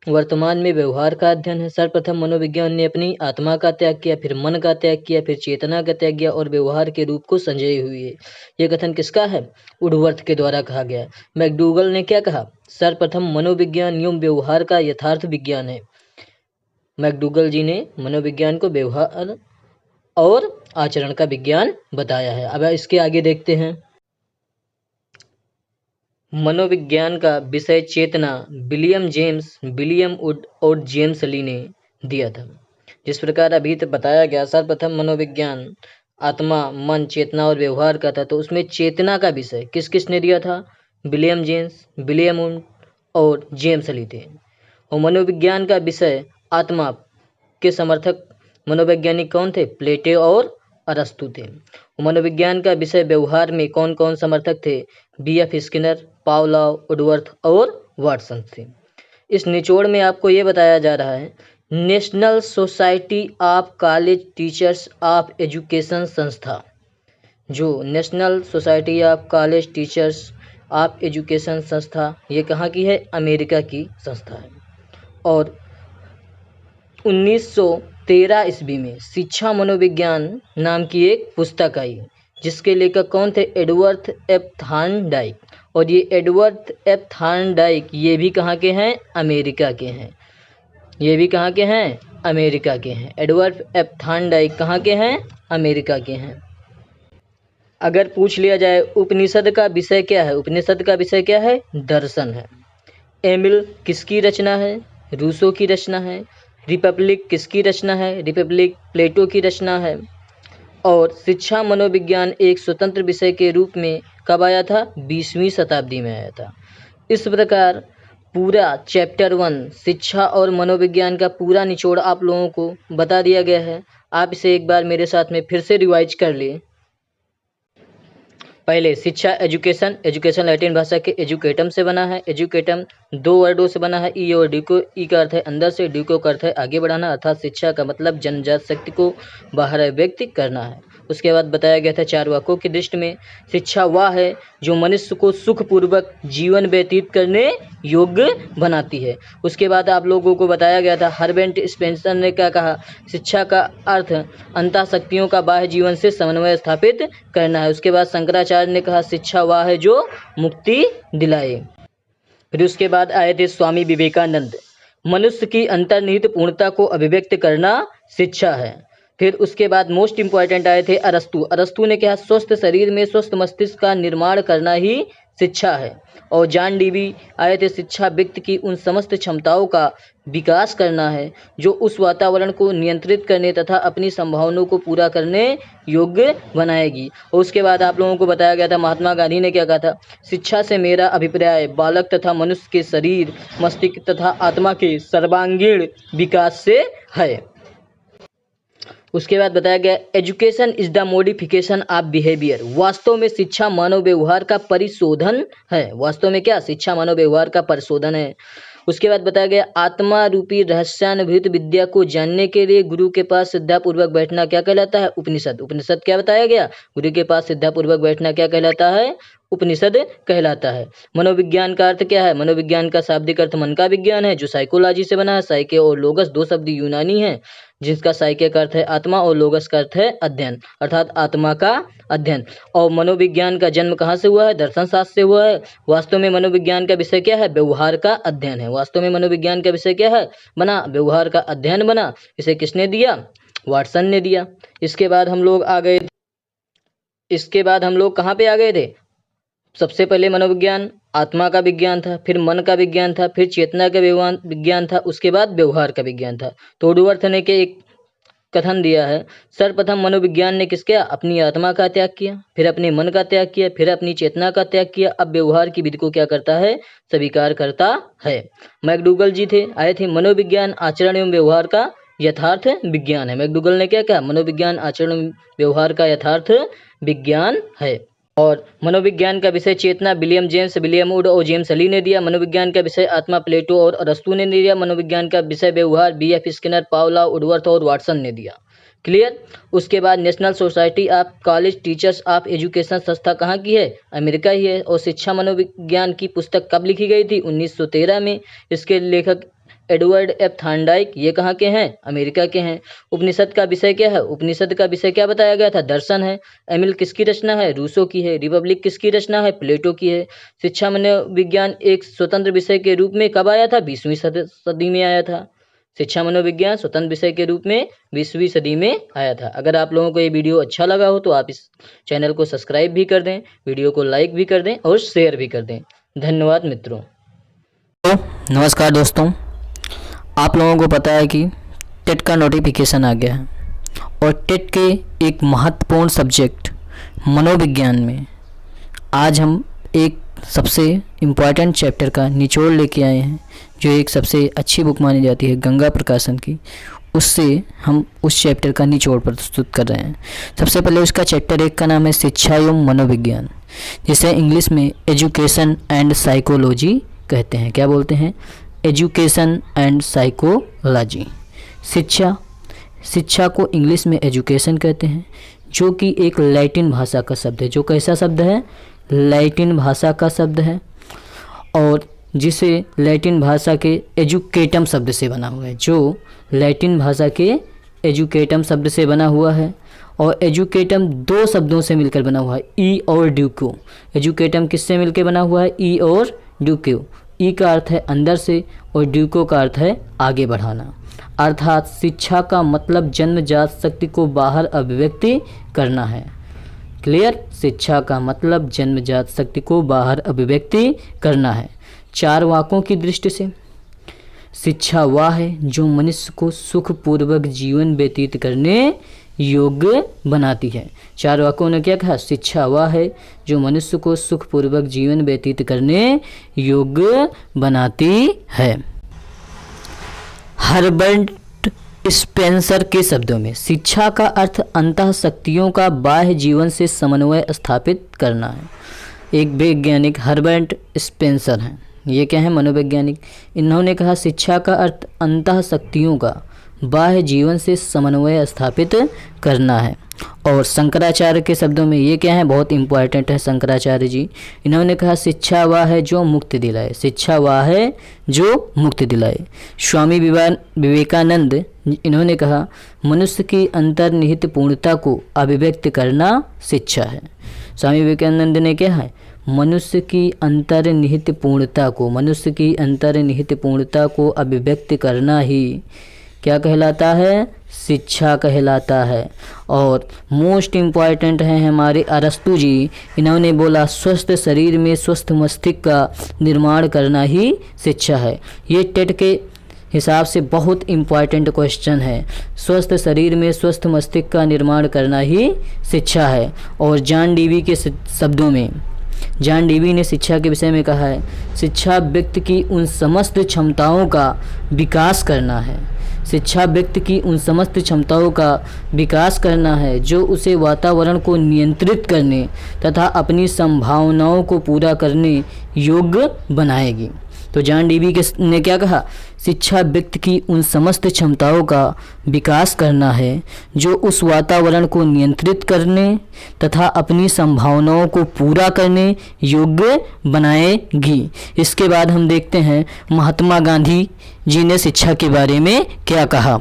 वर्तमान में व्यवहार का अध्ययन है। सर्वप्रथम मनोविज्ञान ने अपनी आत्मा का त्याग किया, फिर मन का त्याग किया, फिर चेतना का त्याग किया और व्यवहार के रूप को संजय हुई है। यह कथन किसका है? उडवर्थ के द्वारा कहा गया। मैकडूगल ने क्या कहा? सर्वप्रथम मनोविज्ञान एवं व्यवहार का यथार्थ विज्ञान है। मैकडूगल जी ने मनोविज्ञान को व्यवहार और आचरण का विज्ञान बताया है। अब इसके आगे देखते हैं। मनोविज्ञान का विषय चेतना विलियम वुड और जेम्स ली ने दिया था। जिस प्रकार अभी तक बताया गया सर्वप्रथम मनोविज्ञान आत्मा, मन, चेतना और व्यवहार का था, तो उसमें चेतना का विषय किस ने दिया था? विलियम वुड और जेम्स ली थे। और मनोविज्ञान का विषय आत्मा के समर्थक मनोवैज्ञानिक कौन थे? प्लेटो और अरस्तु थे। मनोविज्ञान का विषय व्यवहार में कौन कौन समर्थक थे? B.F. स्किनर, पावलोव, उडवर्थ और वाटसन थे। इस निचोड़ में आपको ये बताया जा रहा है national society of college teachers of education संस्था, जो national society of college teachers of education संस्था, ये कहाँ की है? अमेरिका की संस्था है। और 1913 ईस्वी में शिक्षा मनोविज्ञान नाम की एक पुस्तक आई, जिसके लेखक कौन थे? Edward F Thorndike. और ये एडवर्ड एफ थॉर्नडाइक ये भी कहाँ के हैं? अमेरिका के हैं। ये भी कहाँ के हैं? अमेरिका के हैं। एडवर्ड एफ थॉर्नडाइक कहाँ के हैं? अमेरिका के हैं। अगर पूछ लिया जाए उपनिषद का विषय क्या है? उपनिषद का विषय क्या है? दर्शन है। एमिल किसकी रचना है? रूसो की रचना है। रिपब्लिक किसकी रचना है? रिपब्लिक प्लेटो की रचना है। और शिक्षा मनोविज्ञान एक स्वतंत्र विषय के रूप में कब आया था? 20वीं शताब्दी में आया था। इस प्रकार पूरा चैप्टर 1 शिक्षा और मनोविज्ञान का पूरा निचोड़ आप लोगों को बता दिया गया है। आप इसे एक बार मेरे साथ में फिर से रिवाइज कर लिए। पहले शिक्षा एजुकेशन लैटिन भाषा के एजुकेटम से बना है। एजुकेटम 2 वर्डों से बना है, ई और ड्यूको। ई का अर्थ है अंदर से, ड्यूको का अर्थ है आगे बढ़ाना, अर्थात शिक्षा का मतलब जन्मजात शक्ति को बाहर व्यक्त करना है। उसके बाद बताया गया था चारवाकों की दृष्टि में शिक्षा वह है जो मनुष्य को सुखपूर्वक जीवन व्यतीत करने योग्य बनाती है। उसके बाद आप लोगों को बताया गया था हर्बर्ट स्पेंसर ने क्या कहा? शिक्षा का अर्थ अंतः शक्तियों का बाह्य जीवन से समन्वय स्थापित करना है। उसके बाद शंकराचार्य ने कहा शिक्षा वह है जो मुक्ति दिलाए। फिर उसके बाद आए थे स्वामी विवेकानंद, मनुष्य की अंतर्निहित पूर्णता को अभिव्यक्त करना शिक्षा है। फिर उसके बाद मोस्ट इंपॉर्टेंट आए थे अरस्तु ने कहा स्वस्थ शरीर में स्वस्थ मस्तिष्क का निर्माण करना ही शिक्षा है। और जॉन डीवी आए थे शिक्षा व्यक्ति की उन समस्त क्षमताओं का विकास करना है जो उस वातावरण को नियंत्रित करने तथा अपनी संभावनाओं को पूरा करने योग्य बनाएगी। और उसके बाद आप लोगों को बताया गया था महात्मा गांधी ने क्या कहा था? शिक्षा से मेरा अभिप्राय बालक तथा मनुष्य के शरीर, मस्तिष्क तथा आत्मा के सर्वांगीण विकास से है। उसके बाद बताया गया education is the modification of behaviour. वास्तव में शिक्षा मानव व्यवहार का परिशोधन है। वास्तव में क्या? शिक्षा मानव व्यवहार का परिशोधन है। उसके बाद बताया गया आत्मा रूपी रहस्यानुभूत विद्या को जानने के लिए गुरु के पास श्रद्धापूर्वक बैठना क्या कहलाता है? उपनिषद। उपनिषद क्या बताया गया? गुरु के पास श्रद्धापूर्वक बैठना क्या कहलाता है? उपनिषद कहलाता है। मनोविज्ञान का अर्थ क्या है? मनोविज्ञान का शाब्दिक अर्थ मन का विज्ञान है, जो साइकोलॉजी से बना है। साइके और लोगस दो शब्द यूनानी हैं, जिसका साइके का अर्थ है आत्मा और लोगस का अर्थ है अध्ययन, अर्थात आत्मा का अध्ययन। और मनोविज्ञान का जन्म कहाँ से हुआ है? दर्शन शास्त्र से हुआ है। वास्तव में मनोविज्ञान का विषय क्या है? व्यवहार का अध्ययन है। वास्तव में मनोविज्ञान का विषय क्या है? बना व्यवहार का अध्ययन बना। इसे किसने दिया? वाटसन ने दिया। इसके बाद हम लोग कहाँ पे आ गए थे? सबसे पहले मनोविज्ञान आत्मा का विज्ञान था, फिर मन का विज्ञान था, फिर चेतना का विज्ञान था, उसके बाद व्यवहार का विज्ञान था। तो वुडवर्थ ने के एक कथन दिया है, सर्वप्रथम मनोविज्ञान ने किसके? अपनी आत्मा का त्याग किया, फिर अपने मन का त्याग किया, फिर अपनी चेतना का त्याग किया। अब व्यवहार की विधि को क्या करता है? स्वीकार करता है। मैकडूगल जी आए थे मनोविज्ञान आचरण एवं व्यवहार का यथार्थ विज्ञान है। मैकडूगल ने क्या कहा? मनोविज्ञान आचरण व्यवहार का यथार्थ विज्ञान है। और मनोविज्ञान का विषय चेतना विलियम जेम्स, विलियम वुड और जेम्स ली ने दिया। मनोविज्ञान का विषय आत्मा प्लेटो और अरस्तू ने दिया। मनोविज्ञान का विषय व्यवहार बीएफ स्किनर, पावला, वुडवर्थ और वाटसन ने दिया। क्लियर? उसके बाद national society of college teachers of education संस्था कहाँ की है? अमेरिका ही है। और शिक्षा मनोविज्ञान की पुस्तक कब लिखी गई थी? 1913 में। इसके लेखक एडवर्ड एफ थॉर्नडाइक, ये कहाँ के हैं? अमेरिका के हैं। उपनिषद का विषय क्या है? उपनिषद का विषय क्या बताया गया था? दर्शन है। एमिल किसकी रचना है? रूसो की है। रिपब्लिक किसकी रचना है? प्लेटो की है। शिक्षा मनोविज्ञान एक स्वतंत्र विषय के रूप में कब आया था? 20वीं सदी में आया था। शिक्षा मनोविज्ञान स्वतंत्र विषय के रूप में 20वीं सदी में आया था। अगर आप लोगों को ये वीडियो अच्छा लगा हो तो आप इस चैनल को सब्सक्राइब भी कर दें, वीडियो को लाइक भी कर दें और शेयर भी कर दें। धन्यवाद मित्रों। नमस्कार दोस्तों, आप लोगों को पता है कि टेट का नोटिफिकेशन आ गया है और टेट के एक महत्वपूर्ण सब्जेक्ट मनोविज्ञान में आज हम एक सबसे इम्पॉर्टेंट चैप्टर का निचोड़ लेके आए हैं, जो एक सबसे अच्छी बुक मानी जाती है गंगा प्रकाशन की। उससे हम उस चैप्टर का निचोड़ प्रस्तुत कर रहे हैं। सबसे पहले उसका चैप्टर 1 का नाम है शिक्षा एवं मनोविज्ञान, जिसे इंग्लिश में एजुकेशन एंड साइकोलॉजी कहते हैं। क्या बोलते हैं? Education and psychology. शिक्षा को इंग्लिश में एजुकेशन कहते हैं, जो कि एक लैटिन भाषा का शब्द है। जो कैसा शब्द है? लैटिन भाषा का शब्द है, और जिसे लैटिन भाषा के एजुकेटम शब्द से बना हुआ है। जो लैटिन भाषा के एजुकेटम शब्द से बना हुआ है, और एजुकेटम दो शब्दों से मिलकर बना हुआ है, ई और ड्यूको। एजुकेटम किससे मिलकर बना हुआ है? ई और ड्यूको। ई का अर्थ है अंदर से और ड्यूको का अर्थ है आगे बढ़ाना। अर्थात शिक्षा का मतलब जन्मजात शक्ति को बाहर अभिव्यक्ति करना है। क्लियर? शिक्षा का मतलब जन्मजात शक्ति को बाहर अभिव्यक्ति करना है। 4 वाक्यों की दृष्टि से शिक्षा वह है जो मनुष्य को सुखपूर्वक जीवन व्यतीत करने योग्य बनाती है। 4 वाक्यों ने क्या कहा? शिक्षा वह है जो मनुष्य को सुखपूर्वक जीवन व्यतीत करने योग्य बनाती है। हर्बर्ट स्पेंसर के शब्दों में शिक्षा का अर्थ अंतः शक्तियों का बाह्य जीवन से समन्वय स्थापित करना है। एक वैज्ञानिक हर्बर्ट स्पेंसर हैं, ये क्या है? मनोवैज्ञानिक। इन्होंने कहा शिक्षा का अर्थ अंतः शक्तियों का बाह्य जीवन से समन्वय स्थापित करना है। और शंकराचार्य के शब्दों में ये क्या है? बहुत इंपॉर्टेंट है शंकराचार्य जी। इन्होंने कहा शिक्षा वह है जो मुक्ति दिलाए। शिक्षा वह है जो मुक्ति दिलाए। स्वामी विवेकानंद इन्होंने कहा मनुष्य की अंतर्निहित पूर्णता को अभिव्यक्त करना शिक्षा है। स्वामी विवेकानंद ने क्या है? मनुष्य की अंतर्निहित पूर्णता को अभिव्यक्त करना ही क्या कहलाता है? शिक्षा कहलाता है। और मोस्ट इम्पॉर्टेंट है हमारे अरस्तु जी, इन्होंने बोला स्वस्थ शरीर में स्वस्थ मस्तिष्क का निर्माण करना ही शिक्षा है। ये टेट के हिसाब से बहुत इम्पॉर्टेंट क्वेश्चन है। स्वस्थ शरीर में स्वस्थ मस्तिष्क का निर्माण करना ही शिक्षा है। और जॉन डीवी के शब्दों में, जॉन डीवी ने शिक्षा के विषय में कहा है शिक्षा व्यक्ति की उन समस्त क्षमताओं का विकास करना है। शिक्षा व्यक्ति की उन समस्त क्षमताओं का विकास करना है जो उसे वातावरण को नियंत्रित करने तथा अपनी संभावनाओं को पूरा करने योग्य बनाएगी। तो जॉन डीवी ने क्या कहा, शिक्षा व्यक्ति की उन समस्त क्षमताओं का विकास करना है जो उस वातावरण को नियंत्रित करने तथा अपनी संभावनाओं को पूरा करने योग्य बनाएगी। इसके बाद हम देखते हैं महात्मा गांधी जी ने शिक्षा के बारे में क्या कहा।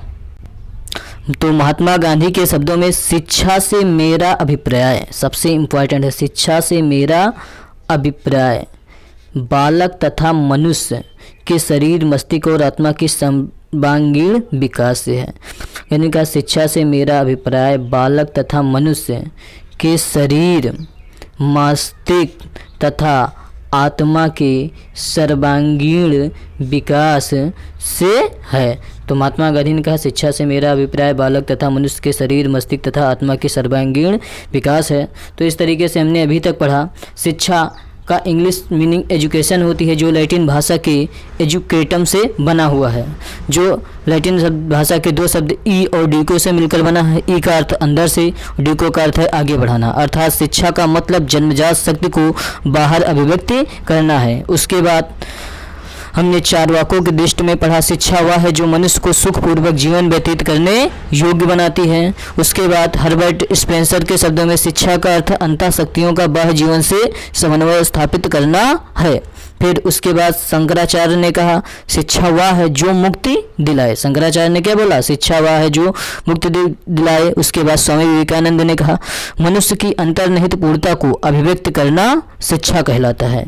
तो महात्मा गांधी के शब्दों में शिक्षा से मेरा अभिप्राय सबसे इम्पोर्टेंट है। शिक्षा से मेरा अभिप्राय बालक तथा मनुष्य के शरीर, मस्तिष्क और आत्मा की सर्वांगीण विकास से है। यानी कि शिक्षा से मेरा अभिप्राय बालक तथा मनुष्य के शरीर, मस्तिष्क तथा आत्मा के सर्वांगीण विकास से है। तो महात्मा गांधी ने कहा शिक्षा से मेरा अभिप्राय बालक तथा मनुष्य के शरीर, मस्तिष्क तथा आत्मा के सर्वांगीण विकास है। तो इस तरीके से हमने अभी तक पढ़ा। शिक्षा का इंग्लिश मीनिंग एजुकेशन होती है, जो लैटिन भाषा के एजुकेटम से बना हुआ है, जो लैटिन भाषा के दो शब्द ई और डिको से मिलकर बना है। ई का अर्थ अंदर से, डिको का अर्थ है आगे बढ़ाना। अर्थात शिक्षा का मतलब जन्मजात शक्ति को बाहर अभिव्यक्ति करना है। उसके बाद हमने चारवाकों की दृष्टि में पढ़ा, शिक्षा वह है जो मनुष्य को सुखपूर्वक जीवन व्यतीत करने योग्य बनाती है। उसके बाद हर्बर्ट स्पेंसर के शब्दों में शिक्षा का अर्थ अंतः शक्तियों का बाह्य जीवन से समन्वय स्थापित करना है। फिर उसके बाद शंकराचार्य ने कहा शिक्षा वह है जो मुक्ति दिलाए। शंकराचार्य ने क्या बोला, शिक्षा वह है जो मुक्ति दिलाए। उसके बाद स्वामी विवेकानंद ने कहा मनुष्य की अंतर्निहित पूर्णता को अभिव्यक्त करना शिक्षा कहलाता है।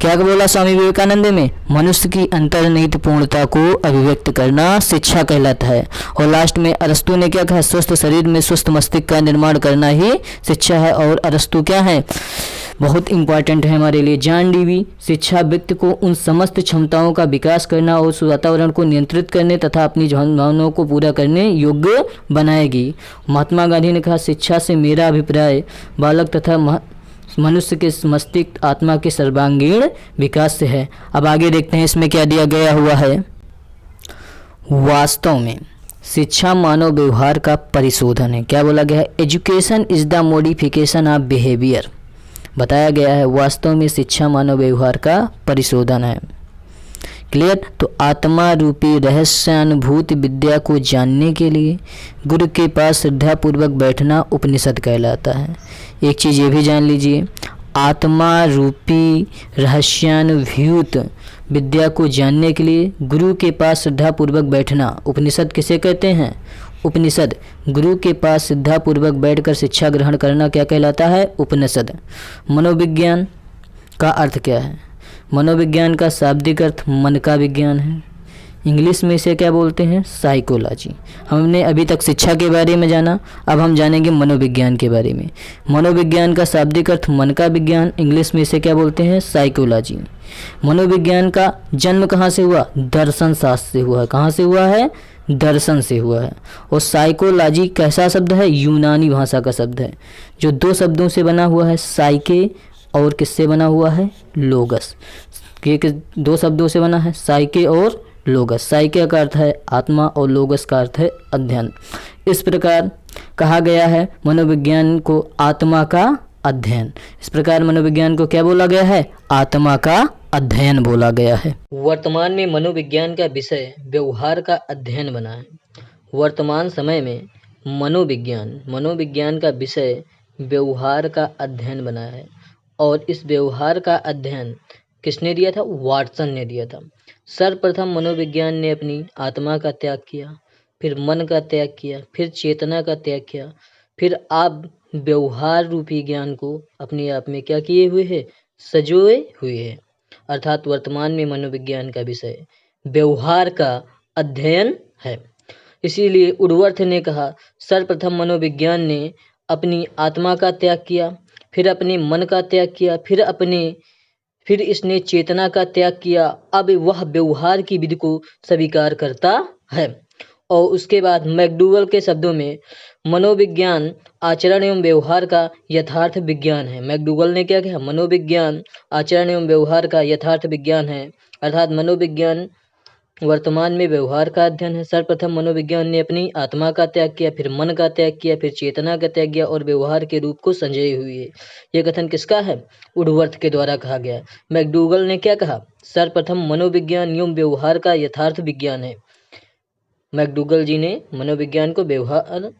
क्या बोला स्वामी विवेकानंद में, मनुष्य की अंतर्निहित पूर्णता को अभिव्यक्त करना शिक्षा कहलाता है। और लास्ट में अरस्तु ने क्या कहा, स्वस्थ शरीर में स्वस्थ मस्तिष्क का निर्माण करना ही शिक्षा है। और अरस्तु क्या है, बहुत इंपॉर्टेंट है हमारे लिए। जॉन डीवी शिक्षा व्यक्ति को उन समस्त क्षमताओं का विकास करना और उस वातावरण को नियंत्रित करने तथा अपनी भावनाओं को पूरा करने योग्य बनाएगी। महात्मा गांधी ने कहा शिक्षा से मेरा अभिप्राय बालक तथा मनुष्य के मस्तिष्क, आत्मा के सर्वांगीण विकास से है। अब आगे देखते हैं इसमें क्या दिया गया हुआ है। वास्तव में शिक्षा मानव व्यवहार का परिशोधन है। क्या बोला गया है, education is the modification of behaviour. बताया गया है वास्तव में शिक्षा मानव व्यवहार का परिशोधन है। क्लियर। तो आत्मा रूपी रहस्यानुभूति विद्या को जानने के लिए गुरु के पास श्रद्धापूर्वक बैठना उपनिषद कहलाता है। एक चीज़ ये भी जान लीजिए, आत्मा रूपी रहस्यानुभूत विद्या को जानने के लिए गुरु के पास श्रद्धापूर्वक बैठना उपनिषद किसे कहते हैं, उपनिषद। गुरु के पास श्रद्धापूर्वक बैठकर शिक्षा ग्रहण करना क्या कहलाता है, उपनिषद। मनोविज्ञान का अर्थ क्या है, मनोविज्ञान का शाब्दिक अर्थ मन का विज्ञान है। इंग्लिश में इसे क्या बोलते हैं, साइकोलॉजी। हमने अभी तक शिक्षा के बारे में जाना, अब हम जानेंगे मनोविज्ञान के बारे में। मनोविज्ञान का शाब्दिक अर्थ मन का विज्ञान, इंग्लिश में इसे क्या बोलते हैं, साइकोलॉजी। मनोविज्ञान का जन्म कहाँ से हुआ, दर्शन शास्त्र से हुआ है। कहाँ से हुआ है, दर्शन से हुआ है। और साइकोलॉजी कैसा शब्द है, यूनानी भाषा का शब्द है, जो दो शब्दों से बना हुआ है, साइके और किससे बना हुआ है, लोगस। के दो शब्दों से बना है, साइके और लोगस। साइके का अर्थ है आत्मा और लोगस का अर्थ है अध्ययन। इस प्रकार कहा गया है मनोविज्ञान को आत्मा का अध्ययन। इस प्रकार मनोविज्ञान को क्या बोला गया है, आत्मा का अध्ययन बोला गया है। वर्तमान में मनोविज्ञान का विषय व्यवहार का अध्ययन बना है। वर्तमान समय में मनोविज्ञान का विषय व्यवहार का अध्ययन बना है। और इस व्यवहार का अध्ययन किसने दिया था, वाटसन ने दिया था। सर्वप्रथम मनोविज्ञान ने अपनी आत्मा का त्याग किया, फिर मन का त्याग किया, फिर चेतना का त्याग किया, फिर आप व्यवहार रूपी ज्ञान को अपने आप में क्या किए हुए है, सजोए हुए है। अर्थात वर्तमान में मनोविज्ञान का विषय व्यवहार का अध्ययन है। इसीलिए उर्वर्थ ने कहा सर्वप्रथम मनोविज्ञान ने अपनी आत्मा का त्याग किया, फिर अपने मन का त्याग किया, फिर इसने चेतना का त्याग किया। अब वह व्यवहार की विधि को स्वीकार करता है। और उसके बाद मैकडूगल के शब्दों में मनोविज्ञान आचरण एवं व्यवहार का यथार्थ विज्ञान है। मैकडूगल ने क्या कहा, मनोविज्ञान आचरण एवं व्यवहार का यथार्थ विज्ञान है। अर्थात मनोविज्ञान वर्तमान में व्यवहार का अध्ययन है। सर्वप्रथम मनोविज्ञान ने अपनी आत्मा का त्याग किया, फिर मन का त्याग किया, फिर चेतना का त्याग किया और व्यवहार के रूप को संजय हुई है। यह कथन किसका है? वुडवर्थ के द्वारा कहा गया। मैकडूगल ने क्या कहा? सर्वप्रथम मनोविज्ञान एवं व्यवहार का यथार्थ विज्ञान है। मैकडूगल जी ने मनोविज्ञान को व्यवहार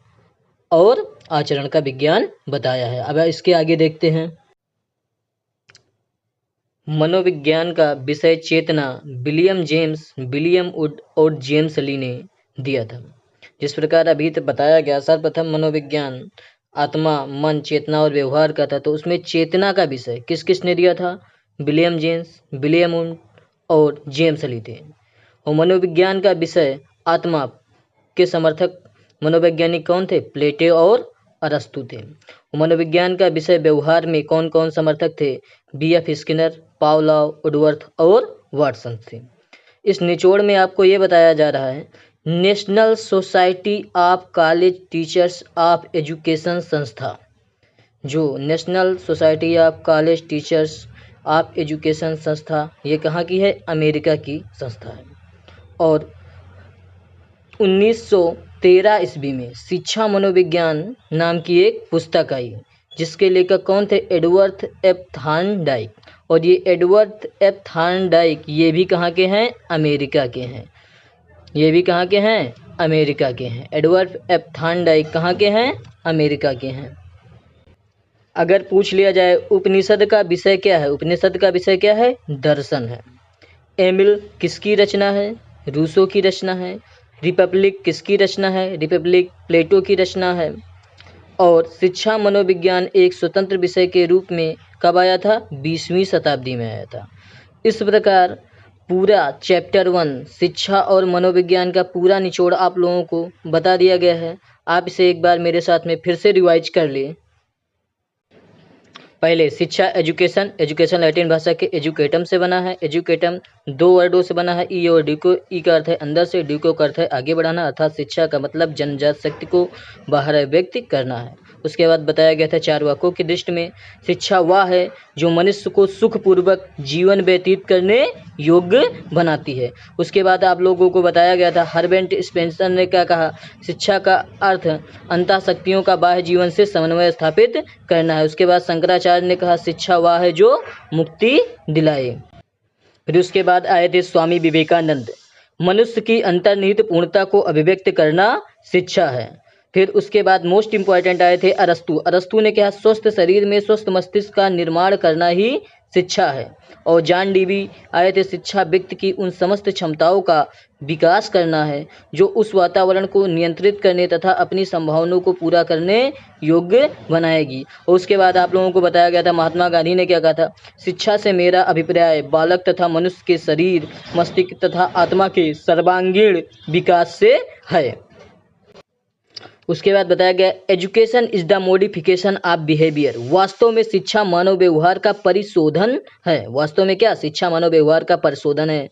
और आचरण का विज्ञान बताया है। अब इसके आगे देखते हैं। मनोविज्ञान का विषय चेतना विलियम वुड और जेम्स ली ने दिया था। जिस प्रकार अभी तक बताया गया, सर्वप्रथम मनोविज्ञान आत्मा, मन, चेतना और व्यवहार का था, तो उसमें चेतना का विषय किस किस ने दिया था? विलियम वुड और जेम्स ली थे। और मनोविज्ञान का विषय आत्मा के समर्थक मनोवैज्ञानिक कौन थे? प्लेटो और अरस्तु थे। मनोविज्ञान का विषय व्यवहार में कौन कौन समर्थक थे? B.F. स्किनर, पावलोव, वुडवर्थ और वाटसन थे। इस निचोड़ में आपको ये बताया जा रहा है, national society of college teachers of education संस्था, जो national society of college teachers of education संस्था, ये कहाँ की है? अमेरिका की संस्था है। और 1913 ईस्वी में शिक्षा मनोविज्ञान नाम की एक पुस्तक आई, जिसके लेखक कौन थे? Edward F Thorndike. और ये एडवर्ड एफ थॉर्नडाइक ये भी कहाँ के हैं? अमेरिका के हैं। ये भी कहाँ के हैं? अमेरिका के हैं। एडवर्ड एफ थॉर्नडाइक कहाँ के हैं? अमेरिका के हैं। अगर पूछ लिया जाए उपनिषद का विषय क्या है? उपनिषद का विषय क्या है? दर्शन है। एमिल किसकी रचना है? रूसो की रचना है। रिपब्लिक किसकी रचना है? रिपब्लिक प्लेटो की रचना है। और शिक्षा मनोविज्ञान एक स्वतंत्र विषय के रूप में कब आया था? 20वीं शताब्दी में आया था। इस प्रकार पूरा चैप्टर 1 शिक्षा और मनोविज्ञान का पूरा निचोड़ आप लोगों को बता दिया गया है। आप इसे एक बार मेरे साथ में फिर से रिवाइज कर लिए। पहले शिक्षा एजुकेशन लैटिन भाषा के एजुकेटम से बना है। एजुकेटम 2 वर्डों से बना है, ई और डी को। ई का अर्थ है अंदर से, डी को अर्थ है आगे बढ़ाना, अर्थात शिक्षा का मतलब जन्मजात शक्ति को बाहर व्यक्त करना है। उसके बाद बताया गया था 4 वाक्यों की दृष्टि में, शिक्षा वह है जो मनुष्य को सुखपूर्वक जीवन व्यतीत करने योग्य बनाती है। उसके बाद आप लोगों को बताया गया था हर्बर्ट स्पेंसर ने क्या कहा? शिक्षा का अर्थ अंतः शक्तियों का बाह्य जीवन से समन्वय स्थापित करना है। उसके बाद शंकराचार्य ने कहा शिक्षा वह है जो मुक्ति दिलाए। फिर उसके बाद आए थे स्वामी विवेकानंद, मनुष्य की अंतर्निहित पूर्णता को अभिव्यक्त करना शिक्षा है। फिर उसके बाद मोस्ट इंपॉर्टेंट आए थे अरस्तु ने कहा स्वस्थ शरीर में स्वस्थ मस्तिष्क का निर्माण करना ही शिक्षा है। और जॉन डीवी आए थे, शिक्षा व्यक्ति की उन समस्त क्षमताओं का विकास करना है जो उस वातावरण को नियंत्रित करने तथा अपनी संभावनाओं को पूरा करने योग्य बनाएगी। और उसके बाद आप लोगों को बताया गया था महात्मा गांधी ने क्या कहा था? शिक्षा से मेरा अभिप्राय बालक तथा मनुष्य के शरीर, मस्तिष्क तथा आत्मा के सर्वांगीण विकास से है। उसके बाद बताया गया education is the modification of behaviour, वास्तव में शिक्षा मानव व्यवहार का परिशोधन है। वास्तव में क्या? शिक्षा मानव व्यवहार का परिशोधन है।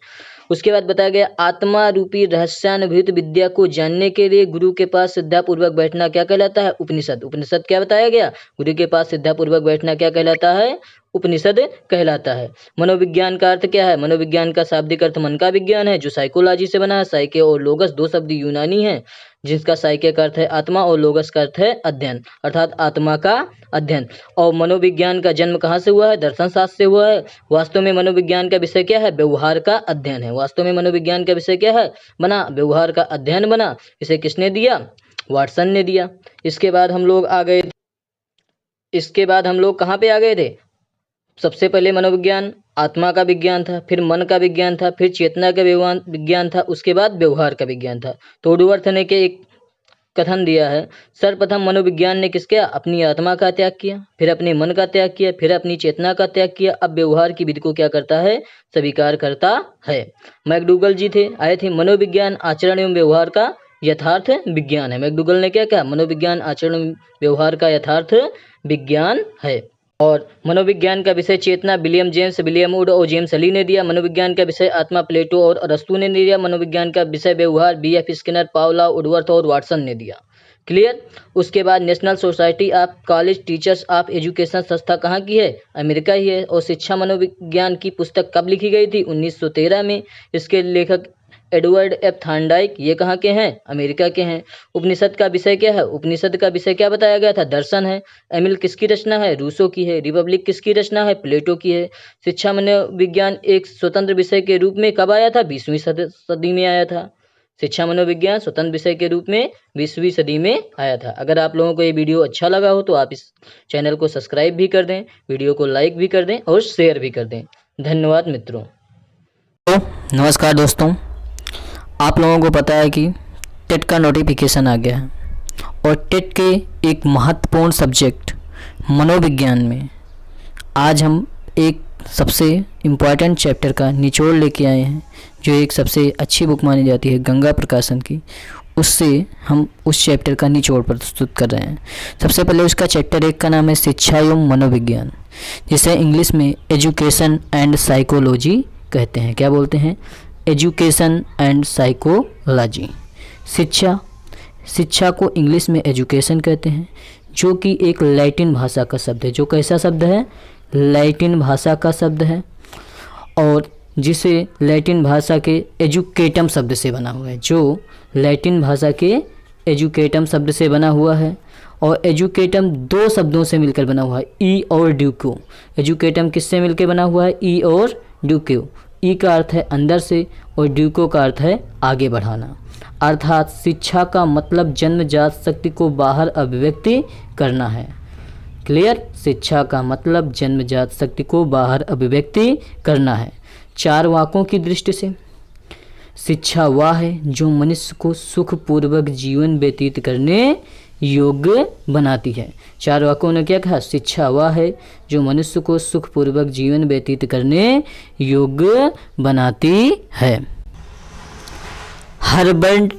उसके बाद बताया गया आत्मा रूपी रहस्यानुभूत विद्या को जानने के लिए गुरु के पास श्रद्धापूर्वक बैठना क्या कहलाता है? उपनिषद क्या बताया गया? गुरु के पास श्रद्धापूर्वक बैठना क्या कहलाता है? उपनिषद कहलाता है। मनोविज्ञान का अर्थ क्या है? मनोविज्ञान का शाब्दिक अर्थ मन का विज्ञान है जो साइकोलॉजी से बना है। साइके और लोगस 2 शब्द यूनानी हैं, जिसका साइके का अर्थ है आत्मा और लोगस का अर्थ है अध्ययन, अर्थात आत्मा का अध्ययन। और मनोविज्ञान का जन्म कहाँ से हुआ है? दर्शन शास्त्र से हुआ है। वास्तव में मनोविज्ञान का विषय क्या है? व्यवहार का अध्ययन है। वास्तव में मनोविज्ञान का विषय क्या है? बना व्यवहार का अध्ययन बना। इसे किसने दिया? वाटसन ने दिया। इसके बाद हम लोग कहाँ पे आ गए थे? सबसे पहले मनोविज्ञान आत्मा का विज्ञान था, फिर मन का विज्ञान था, फिर चेतना का विज्ञान था, उसके बाद व्यवहार का विज्ञान था। तो वुडवर्थ ने के एक कथन दिया है, सर्वप्रथम मनोविज्ञान ने किसके? अपनी आत्मा का त्याग किया, फिर अपने मन का त्याग किया, फिर अपनी चेतना का त्याग किया। अब व्यवहार की विधि को क्या करता है? स्वीकार करता है। मैकडूगल जी आए थे मनोविज्ञान आचरण एवं व्यवहार का यथार्थ विज्ञान है। मैकडूगल ने क्या कहा? मनोविज्ञान आचरण व्यवहार का यथार्थ विज्ञान है। और मनोविज्ञान का विषय चेतना विलियम वुड और जेम्स ली ने दिया। मनोविज्ञान का विषय आत्मा प्लेटो और अरस्तु ने दिया। मनोविज्ञान का विषय व्यवहार B.F. स्किनर, पावलोव, वुडवर्थ और वाटसन ने दिया। क्लियर? उसके बाद national society of college teachers of education संस्था कहाँ की है? अमेरिका ही है। और शिक्षा मनोविज्ञान की पुस्तक कब लिखी गई थी? 1913 में। इसके लेखक एडवर्ड एफ थॉर्नडाइक, ये कहाँ के हैं? अमेरिका के हैं। उपनिषद का विषय क्या है? उपनिषद का विषय क्या बताया गया था? दर्शन है। एमिल किसकी रचना है? रूसो की है। रिपब्लिक किसकी रचना है? प्लेटो की है। शिक्षा मनोविज्ञान एक स्वतंत्र विषय के रूप में कब आया था? 20वीं सदी में आया था। शिक्षा मनोविज्ञान स्वतंत्र विषय के रूप में 20वीं सदी में आया था। अगर आप लोगों को ये वीडियो अच्छा लगा हो तो आप इस चैनल को सब्सक्राइब भी कर दें, वीडियो को लाइक भी कर दें और शेयर भी कर दें। धन्यवाद मित्रों। तो नमस्कार दोस्तों, आप लोगों को पता है कि टेट का नोटिफिकेशन आ गया है और टेट के एक महत्वपूर्ण सब्जेक्ट मनोविज्ञान में आज हम एक सबसे इम्पॉर्टेंट चैप्टर का निचोड़ लेके आए हैं, जो एक सबसे अच्छी बुक मानी जाती है गंगा प्रकाशन की। उससे हम उस चैप्टर का निचोड़ प्रस्तुत कर रहे हैं। सबसे पहले उसका चैप्टर 1 का नाम है शिक्षा एवं मनोविज्ञान, जिसे इंग्लिश में एजुकेशन एंड साइकोलॉजी कहते हैं। क्या बोलते हैं? Education and psychology. शिक्षा को इंग्लिश में एजुकेशन कहते हैं, जो कि एक लैटिन भाषा का शब्द है। जो कैसा शब्द है? लैटिन भाषा का शब्द है, और जिसे लैटिन भाषा के एजुकेटम शब्द से बना हुआ है। जो लैटिन भाषा के एजुकेटम शब्द से बना हुआ है, और एजुकेटम 2 शब्दों से मिलकर बना हुआ है, ई और ड्यूको। एजुकेटम किससे मिलकर बना हुआ है? ई और ड्यूको। ई का अर्थ है अंदर से और ड्यूको का अर्थ है आगे बढ़ाना। अर्थात शिक्षा का मतलब जन्मजात शक्ति को बाहर अभिव्यक्ति करना है। क्लियर? शिक्षा का मतलब जन्मजात शक्ति को बाहर अभिव्यक्ति करना है। 4 वाक्यों की दृष्टि से शिक्षा वह है जो मनुष्य को सुखपूर्वक जीवन व्यतीत करने योग्य बनाती है। 4 वाक्यों ने क्या कहा? शिक्षा वह है जो मनुष्य को सुखपूर्वक जीवन व्यतीत करने योग्य बनाती है। हर्बर्ट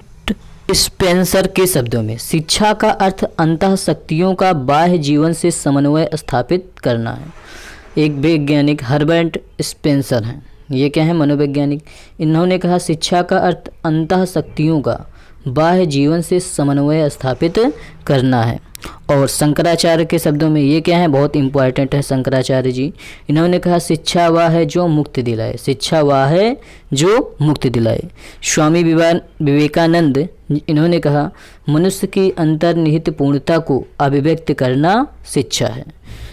स्पेंसर के शब्दों में शिक्षा का अर्थ अंतः शक्तियों का बाह्य जीवन से समन्वय स्थापित करना है। एक वैज्ञानिक हर्बर्ट स्पेंसर हैं, ये क्या है? मनोवैज्ञानिक। इन्होंने कहा शिक्षा का अर्थ अंतः शक्तियों का बाह्य जीवन से समन्वय स्थापित करना है। और शंकराचार्य के शब्दों में ये क्या है? बहुत इंपॉर्टेंट है शंकराचार्य जी। इन्होंने कहा शिक्षा वह है जो मुक्ति दिलाए। शिक्षा वह है जो मुक्ति दिलाए। स्वामी विवेकानंद, इन्होंने कहा मनुष्य की अंतर्निहित पूर्णता को अभिव्यक्त करना शिक्षा है।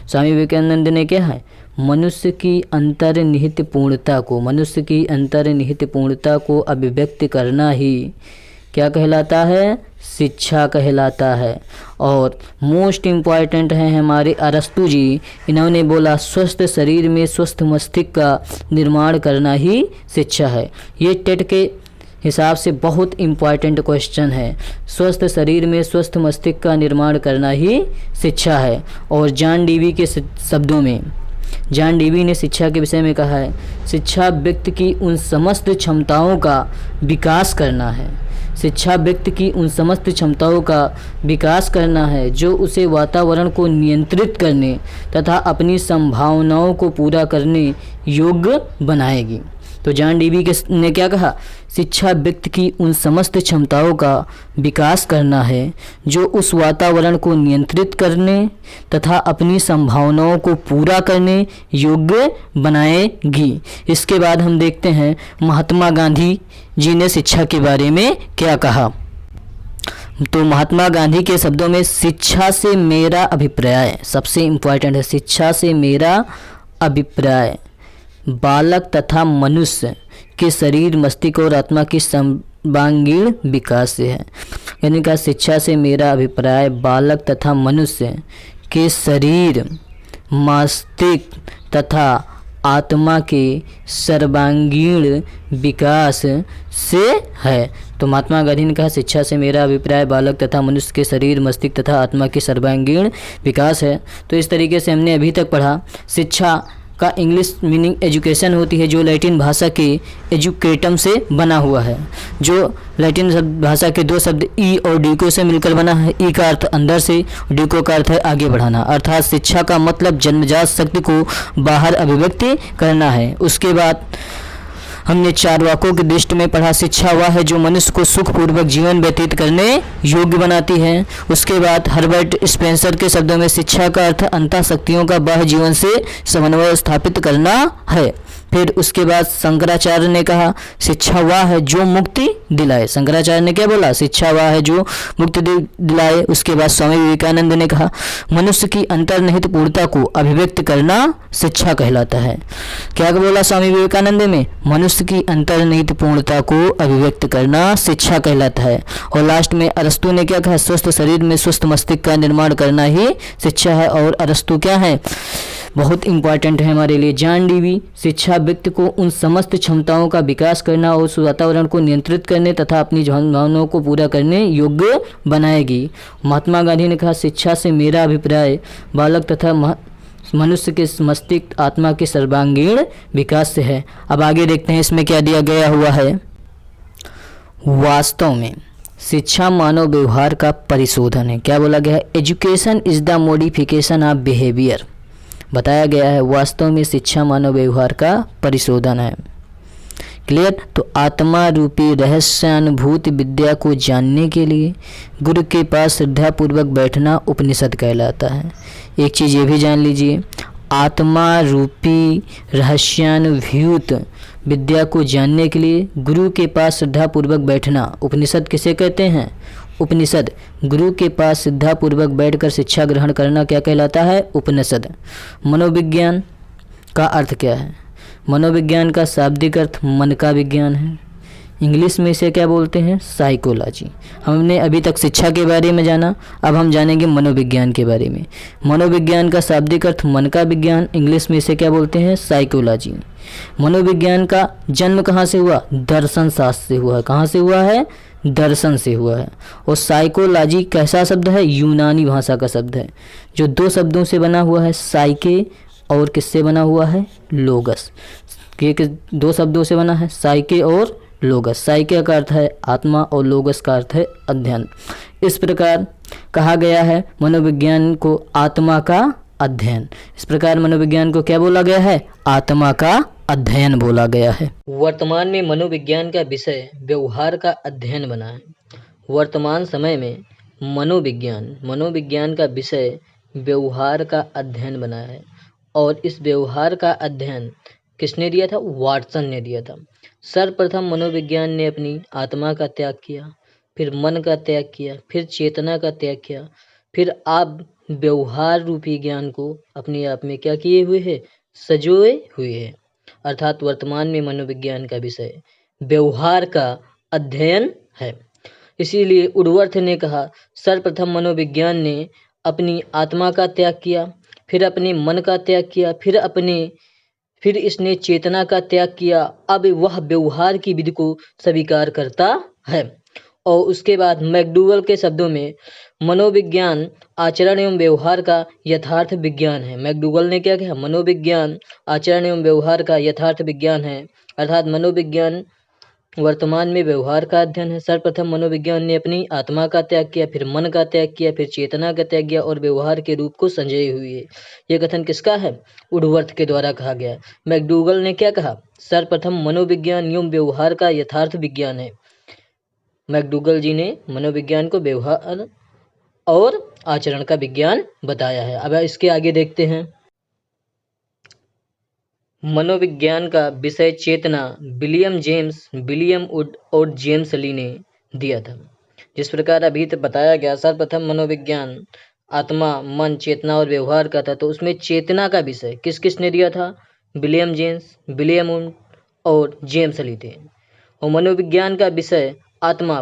स्वामी विवेकानंद ने क्या है? मनुष्य की अंतर्निहित पूर्णता को अभिव्यक्त करना ही क्या कहलाता है? शिक्षा कहलाता है। और मोस्ट इम्पॉर्टेंट है हमारे अरस्तु जी, इन्होंने बोला स्वस्थ शरीर में स्वस्थ मस्तिष्क का निर्माण करना ही शिक्षा है। ये टेट के हिसाब से बहुत इम्पॉर्टेंट क्वेश्चन है। स्वस्थ शरीर में स्वस्थ मस्तिष्क का निर्माण करना ही शिक्षा है। और जॉन डीवी के शब्दों में, जॉन डीवी ने शिक्षा के विषय में कहा है शिक्षा व्यक्ति की उन समस्त क्षमताओं का विकास करना है। शिक्षा व्यक्ति की उन समस्त क्षमताओं का विकास करना है जो उसे वातावरण को नियंत्रित करने तथा अपनी संभावनाओं को पूरा करने योग्य बनाएगी। तो जॉन डीवी ने क्या कहा? शिक्षा व्यक्ति की उन समस्त क्षमताओं का विकास करना है जो उस वातावरण को नियंत्रित करने तथा अपनी संभावनाओं को पूरा करने योग्य बनाएगी। इसके बाद हम देखते हैं महात्मा गांधी जी ने शिक्षा के बारे में क्या कहा। तो महात्मा गांधी के शब्दों में शिक्षा से मेरा अभिप्राय, सबसे इम्पोर्टेंट है, शिक्षा से मेरा अभिप्राय बालक तथा मनुष्य के शरीर, मस्तिष्क और आत्मा की सर्वांगीण विकास से है। यानी कि शिक्षा से मेरा अभिप्राय बालक तथा मनुष्य के शरीर, मस्तिष्क तथा आत्मा के सर्वांगीण विकास से है। तो महात्मा गांधी ने कहा शिक्षा से मेरा अभिप्राय बालक तथा मनुष्य के शरीर, मस्तिष्क तथा आत्मा के सर्वांगीण विकास है। तो इस तरीके से हमने अभी तक पढ़ा। शिक्षा का इंग्लिश मीनिंग एजुकेशन होती है, जो लैटिन भाषा के एजुकेटम से बना हुआ है, जो लैटिन भाषा के 2 शब्द ई और ड्यूको से मिलकर बना है। ई का अर्थ अंदर से, ड्यूको का अर्थ है आगे बढ़ाना। अर्थात शिक्षा का मतलब जन्मजात शक्ति को बाहर अभिव्यक्ति करना है। उसके बाद हमने 4 वाक्यों की दृष्टि में पढ़ा। शिक्षा वह है जो मनुष्य को सुखपूर्वक जीवन व्यतीत करने योग्य बनाती है। उसके बाद हर्बर्ट स्पेंसर के शब्दों में शिक्षा का अर्थ अंतः शक्तियों का बाह्य जीवन से समन्वय स्थापित करना है। फिर उसके बाद शंकराचार्य ने कहा शिक्षा वह है जो मुक्ति दिलाए। शंकराचार्य ने क्या बोला? शिक्षा वह है जो मुक्ति दिलाए। उसके बाद स्वामी विवेकानंद ने कहा मनुष्य की अंतर्निहित पूर्णता को अभिव्यक्त करना शिक्षा कहलाता है। क्या बोला स्वामी विवेकानंद में? मनुष्य की अंतर्निहित पूर्णता को अभिव्यक्त करना शिक्षा कहलाता है। और लास्ट में अरस्तु ने क्या कहा? स्वस्थ शरीर में स्वस्थ मस्तिष्क का निर्माण करना ही शिक्षा है। और अरस्तु क्या है? बहुत इंपॉर्टेंट है हमारे लिए। जॉन डीवी शिक्षा व्यक्ति को उन समस्त क्षमताओं का विकास करना और उस वातावरण को नियंत्रित करने तथा अपनी भावनाओं को पूरा करने योग्य बनाएगी। महात्मा गांधी ने कहा शिक्षा से मेरा अभिप्राय बालक तथा मनुष्य के मस्तिष्क आत्मा के सर्वांगीण विकास से है। अब आगे देखते हैं इसमें क्या दिया गया हुआ है। वास्तव में शिक्षा मानव व्यवहार का परिशोधन है। क्या बोला गया है? Education is the modification of behaviour. बताया गया है वास्तव में शिक्षा मानव व्यवहार का परिशोधन है। क्लियर? तो आत्मा रूपी रहस्यानुभूति विद्या को जानने के लिए गुरु के पास श्रद्धापूर्वक बैठना उपनिषद कहलाता है। एक चीज़ ये भी जान लीजिए, आत्मा रूपी रहस्यानुभूत विद्या को जानने के लिए गुरु के पास श्रद्धापूर्वक बैठना उपनिषद किसे कहते हैं? उपनिषद। गुरु के पास श्रद्धापूर्वक बैठकर शिक्षा ग्रहण करना क्या कहलाता है? उपनिषद। मनोविज्ञान का अर्थ क्या है? मनोविज्ञान का शाब्दिक अर्थ मन का विज्ञान है। इंग्लिश में इसे क्या बोलते हैं? साइकोलॉजी। हमने अभी तक शिक्षा के बारे में जाना, अब हम जानेंगे मनोविज्ञान के बारे में। मनोविज्ञान का शाब्दिक अर्थ मन का विज्ञान, इंग्लिश में इसे क्या बोलते हैं? साइकोलॉजी। मनोविज्ञान का जन्म कहाँ से हुआ? दर्शन शास्त्र से हुआ है। कहाँ से हुआ है? दर्शन से हुआ है। और साइकोलॉजी कैसा शब्द है? यूनानी भाषा का शब्द है, जो दो शब्दों से बना हुआ है, साइके और किससे बना हुआ है? लोगस। के दो शब्दों से बना है, साइके और लोगस। साइके का अर्थ है आत्मा और लोगस का अर्थ है अध्ययन। इस प्रकार कहा गया है मनोविज्ञान को आत्मा का अध्ययन। इस प्रकार मनोविज्ञान को क्या बोला गया है? आत्मा का अध्ययन बोला गया है। वर्तमान में मनोविज्ञान का विषय व्यवहार का अध्ययन बना है। वर्तमान समय में मनोविज्ञान का विषय व्यवहार का अध्ययन बना है। और इस व्यवहार का अध्ययन किसने दिया था? वाटसन ने दिया था। सर्वप्रथम मनोविज्ञान ने अपनी आत्मा का त्याग किया, फिर मन का त्याग किया, फिर चेतना का त्याग किया, फिर आप व्यवहार रूपी ज्ञान को अपने आप में क्या किए हुए है? सजोए हुए है। अर्थात वर्तमान में मनोविज्ञान का विषय व्यवहार का अध्ययन है। इसीलिए उडवर्थ ने कहा सर्वप्रथम मनोविज्ञान ने अपनी आत्मा का त्याग किया, फिर अपने मन का त्याग किया, फिर इसने चेतना का त्याग किया। अब वह व्यवहार की विधि को स्वीकार करता है। और उसके बाद मैकडूगल के शब्दों में मनोविज्ञान आचरण एवं व्यवहार का यथार्थ विज्ञान है। मैकडूगल ने क्या कहा? मनोविज्ञान आचरण एवं व्यवहार का यथार्थ विज्ञान है। अर्थात मनोविज्ञान वर्तमान में व्यवहार का अध्ययन है। सर्वप्रथम मनोविज्ञान ने अपनी आत्मा का त्याग किया, फिर मन का त्याग किया, फिर चेतना का त्याग किया और व्यवहार के रूप को संजय हुई है। यह कथन किसका है? उडवर्थ के द्वारा कहा गया। मैकडूगल ने क्या कहा? सर्वप्रथम मनोविज्ञान एवं व्यवहार का यथार्थ विज्ञान है। मैकडूगल जी ने मनोविज्ञान को व्यवहार और आचरण का विज्ञान बताया है। अब इसके आगे देखते हैं। मनोविज्ञान का विषय चेतना विलियम वुड और जेम्स ली ने दिया था। जिस प्रकार अभी तक बताया गया सर्वप्रथम मनोविज्ञान आत्मा, मन, चेतना और व्यवहार का था, तो उसमें चेतना का विषय किस ने दिया था? विलियम वुड और जेम्स ली थे। और मनोविज्ञान का विषय आत्मा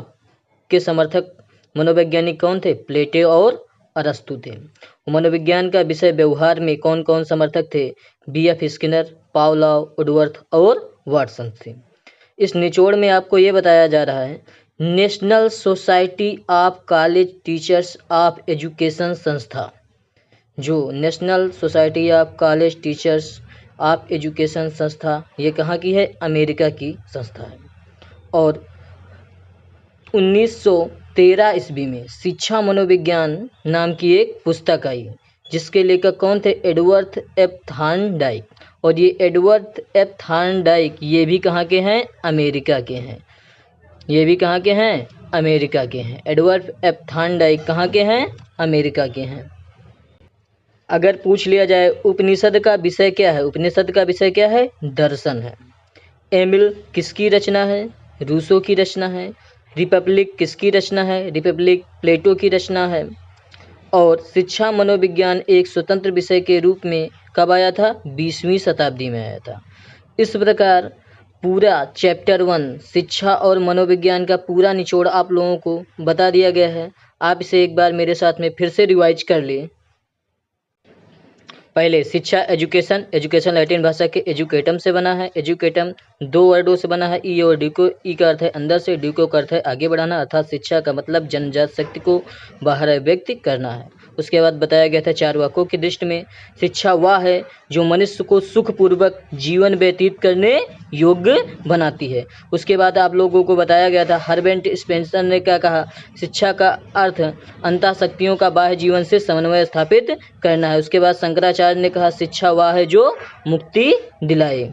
के समर्थक मनोवैज्ञानिक कौन थे? प्लेटो और अरस्तु थे। मनोविज्ञान का विषय व्यवहार में कौन कौन समर्थक थे? B.F. स्किनर, पावलोव, उडवर्थ और वाटसन थे। इस निचोड़ में आपको ये बताया जा रहा है national society of college teachers of education संस्था, जो national society of college teachers of education संस्था, ये कहाँ की है? अमेरिका की संस्था है। और 1913 ईस्वी में शिक्षा मनोविज्ञान नाम की एक पुस्तक आई, जिसके लेखक कौन थे? Edward F Thorndike. और ये एडवर्ड एफ थॉर्नडाइक ये भी कहाँ के हैं? अमेरिका के हैं। ये भी कहाँ के हैं? अमेरिका के हैं। एडवर्ड एफ थॉर्नडाइक कहाँ के हैं? अमेरिका के हैं। अगर पूछ लिया जाए उपनिषद का विषय क्या है, उपनिषद का विषय क्या है, दर्शन है। एमिल किसकी रचना है, रूसो की रचना है। रिपब्लिक किसकी रचना है, रिपब्लिक प्लेटो की रचना है। और शिक्षा मनोविज्ञान एक स्वतंत्र विषय के रूप में कब आया था, 20वीं शताब्दी में आया था। इस प्रकार पूरा चैप्टर 1 शिक्षा और मनोविज्ञान का पूरा निचोड़ आप लोगों को बता दिया गया है। आप इसे एक बार मेरे साथ में फिर से रिवाइज कर लिए। पहले शिक्षा एजुकेशन, एजुकेशन लैटिन भाषा के एजुकेटम से बना है। एजुकेटम 2 वर्डों से बना है, ई और ड्यूको। ई का अर्थ है अंदर से, ड्यूको का अर्थ है आगे बढ़ाना, अर्थात शिक्षा का मतलब जन्मजात शक्ति को बाहर अभिव्यक्त करना है। उसके बाद बताया गया था 4 वाक्यों की दृष्टि में शिक्षा वह है जो मनुष्य को सुखपूर्वक जीवन व्यतीत करने योग्य बनाती है। उसके बाद आप लोगों को बताया गया था हर्बर्ट स्पेंसर ने क्या कहा, शिक्षा का अर्थ अंतःशक्तियों का बाह्य जीवन से समन्वय स्थापित करना है। उसके बाद शंकराचार्य ने कहा शिक्षा वह है जो मुक्ति दिलाए।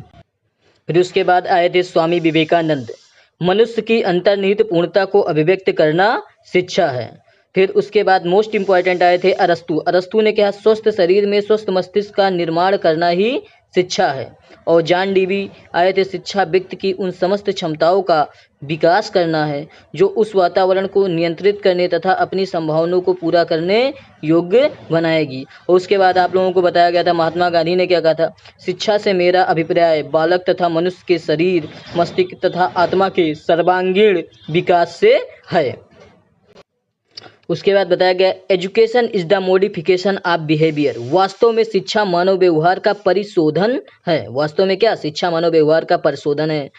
फिर उसके बाद आए थे स्वामी विवेकानंद, मनुष्य की अंतर्निहित पूर्णता को अभिव्यक्त करना शिक्षा है। फिर उसके बाद मोस्ट इंपॉर्टेंट आए थे अरस्तु। अरस्तु ने कहा स्वस्थ शरीर में स्वस्थ मस्तिष्क का निर्माण करना ही शिक्षा है। और जॉन डीवी आए थे शिक्षा व्यक्ति की उन समस्त क्षमताओं का विकास करना है जो उस वातावरण को नियंत्रित करने तथा अपनी संभावनाओं को पूरा करने योग्य बनाएगी। और उसके बाद आप लोगों को बताया गया था महात्मा गांधी ने क्या कहा था, शिक्षा से मेरा अभिप्राय बालक तथा मनुष्य के शरीर, मस्तिष्क तथा आत्मा के सर्वांगीण विकास से है। उसके बाद बताया गया education is the modification of behaviour, वास्तव में शिक्षा मानव व्यवहार का परिशोधन है। वास्तव में क्या, शिक्षा मानव व्यवहार का परिशोधन है।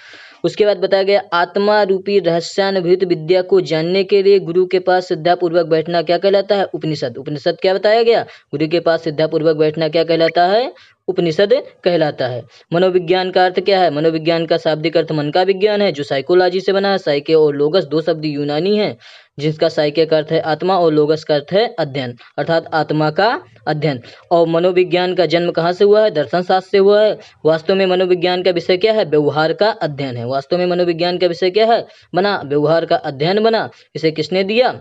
उसके बाद बताया गया आत्मा रूपी रहस्यानुभूत विद्या को जानने के लिए गुरु के पास श्रद्धापूर्वक बैठना क्या कहलाता है, उपनिषद। उपनिषद क्या बताया गया, गुरु के पास श्रद्धापूर्वक बैठना क्या कहलाता है, उपनिषद कहलाता है। मनोविज्ञान का अर्थ क्या है, मनोविज्ञान का शाब्दिक अर्थ मन का विज्ञान है जो साइकोलॉजी से बना है। साइके और लोगस 2 शब्द यूनानी हैं जिसका साइके का अर्थ है आत्मा और लोगस का अर्थ है अध्ययन, अर्थात आत्मा का अध्ययन। और मनोविज्ञान का जन्म कहाँ से हुआ है, दर्शन शास्त्र से हुआ है। वास्तव में मनोविज्ञान का विषय क्या है, व्यवहार का अध्ययन है। वास्तव में मनोविज्ञान का विषय क्या है, बना व्यवहार का अध्ययन बना। इसे किसने दिया,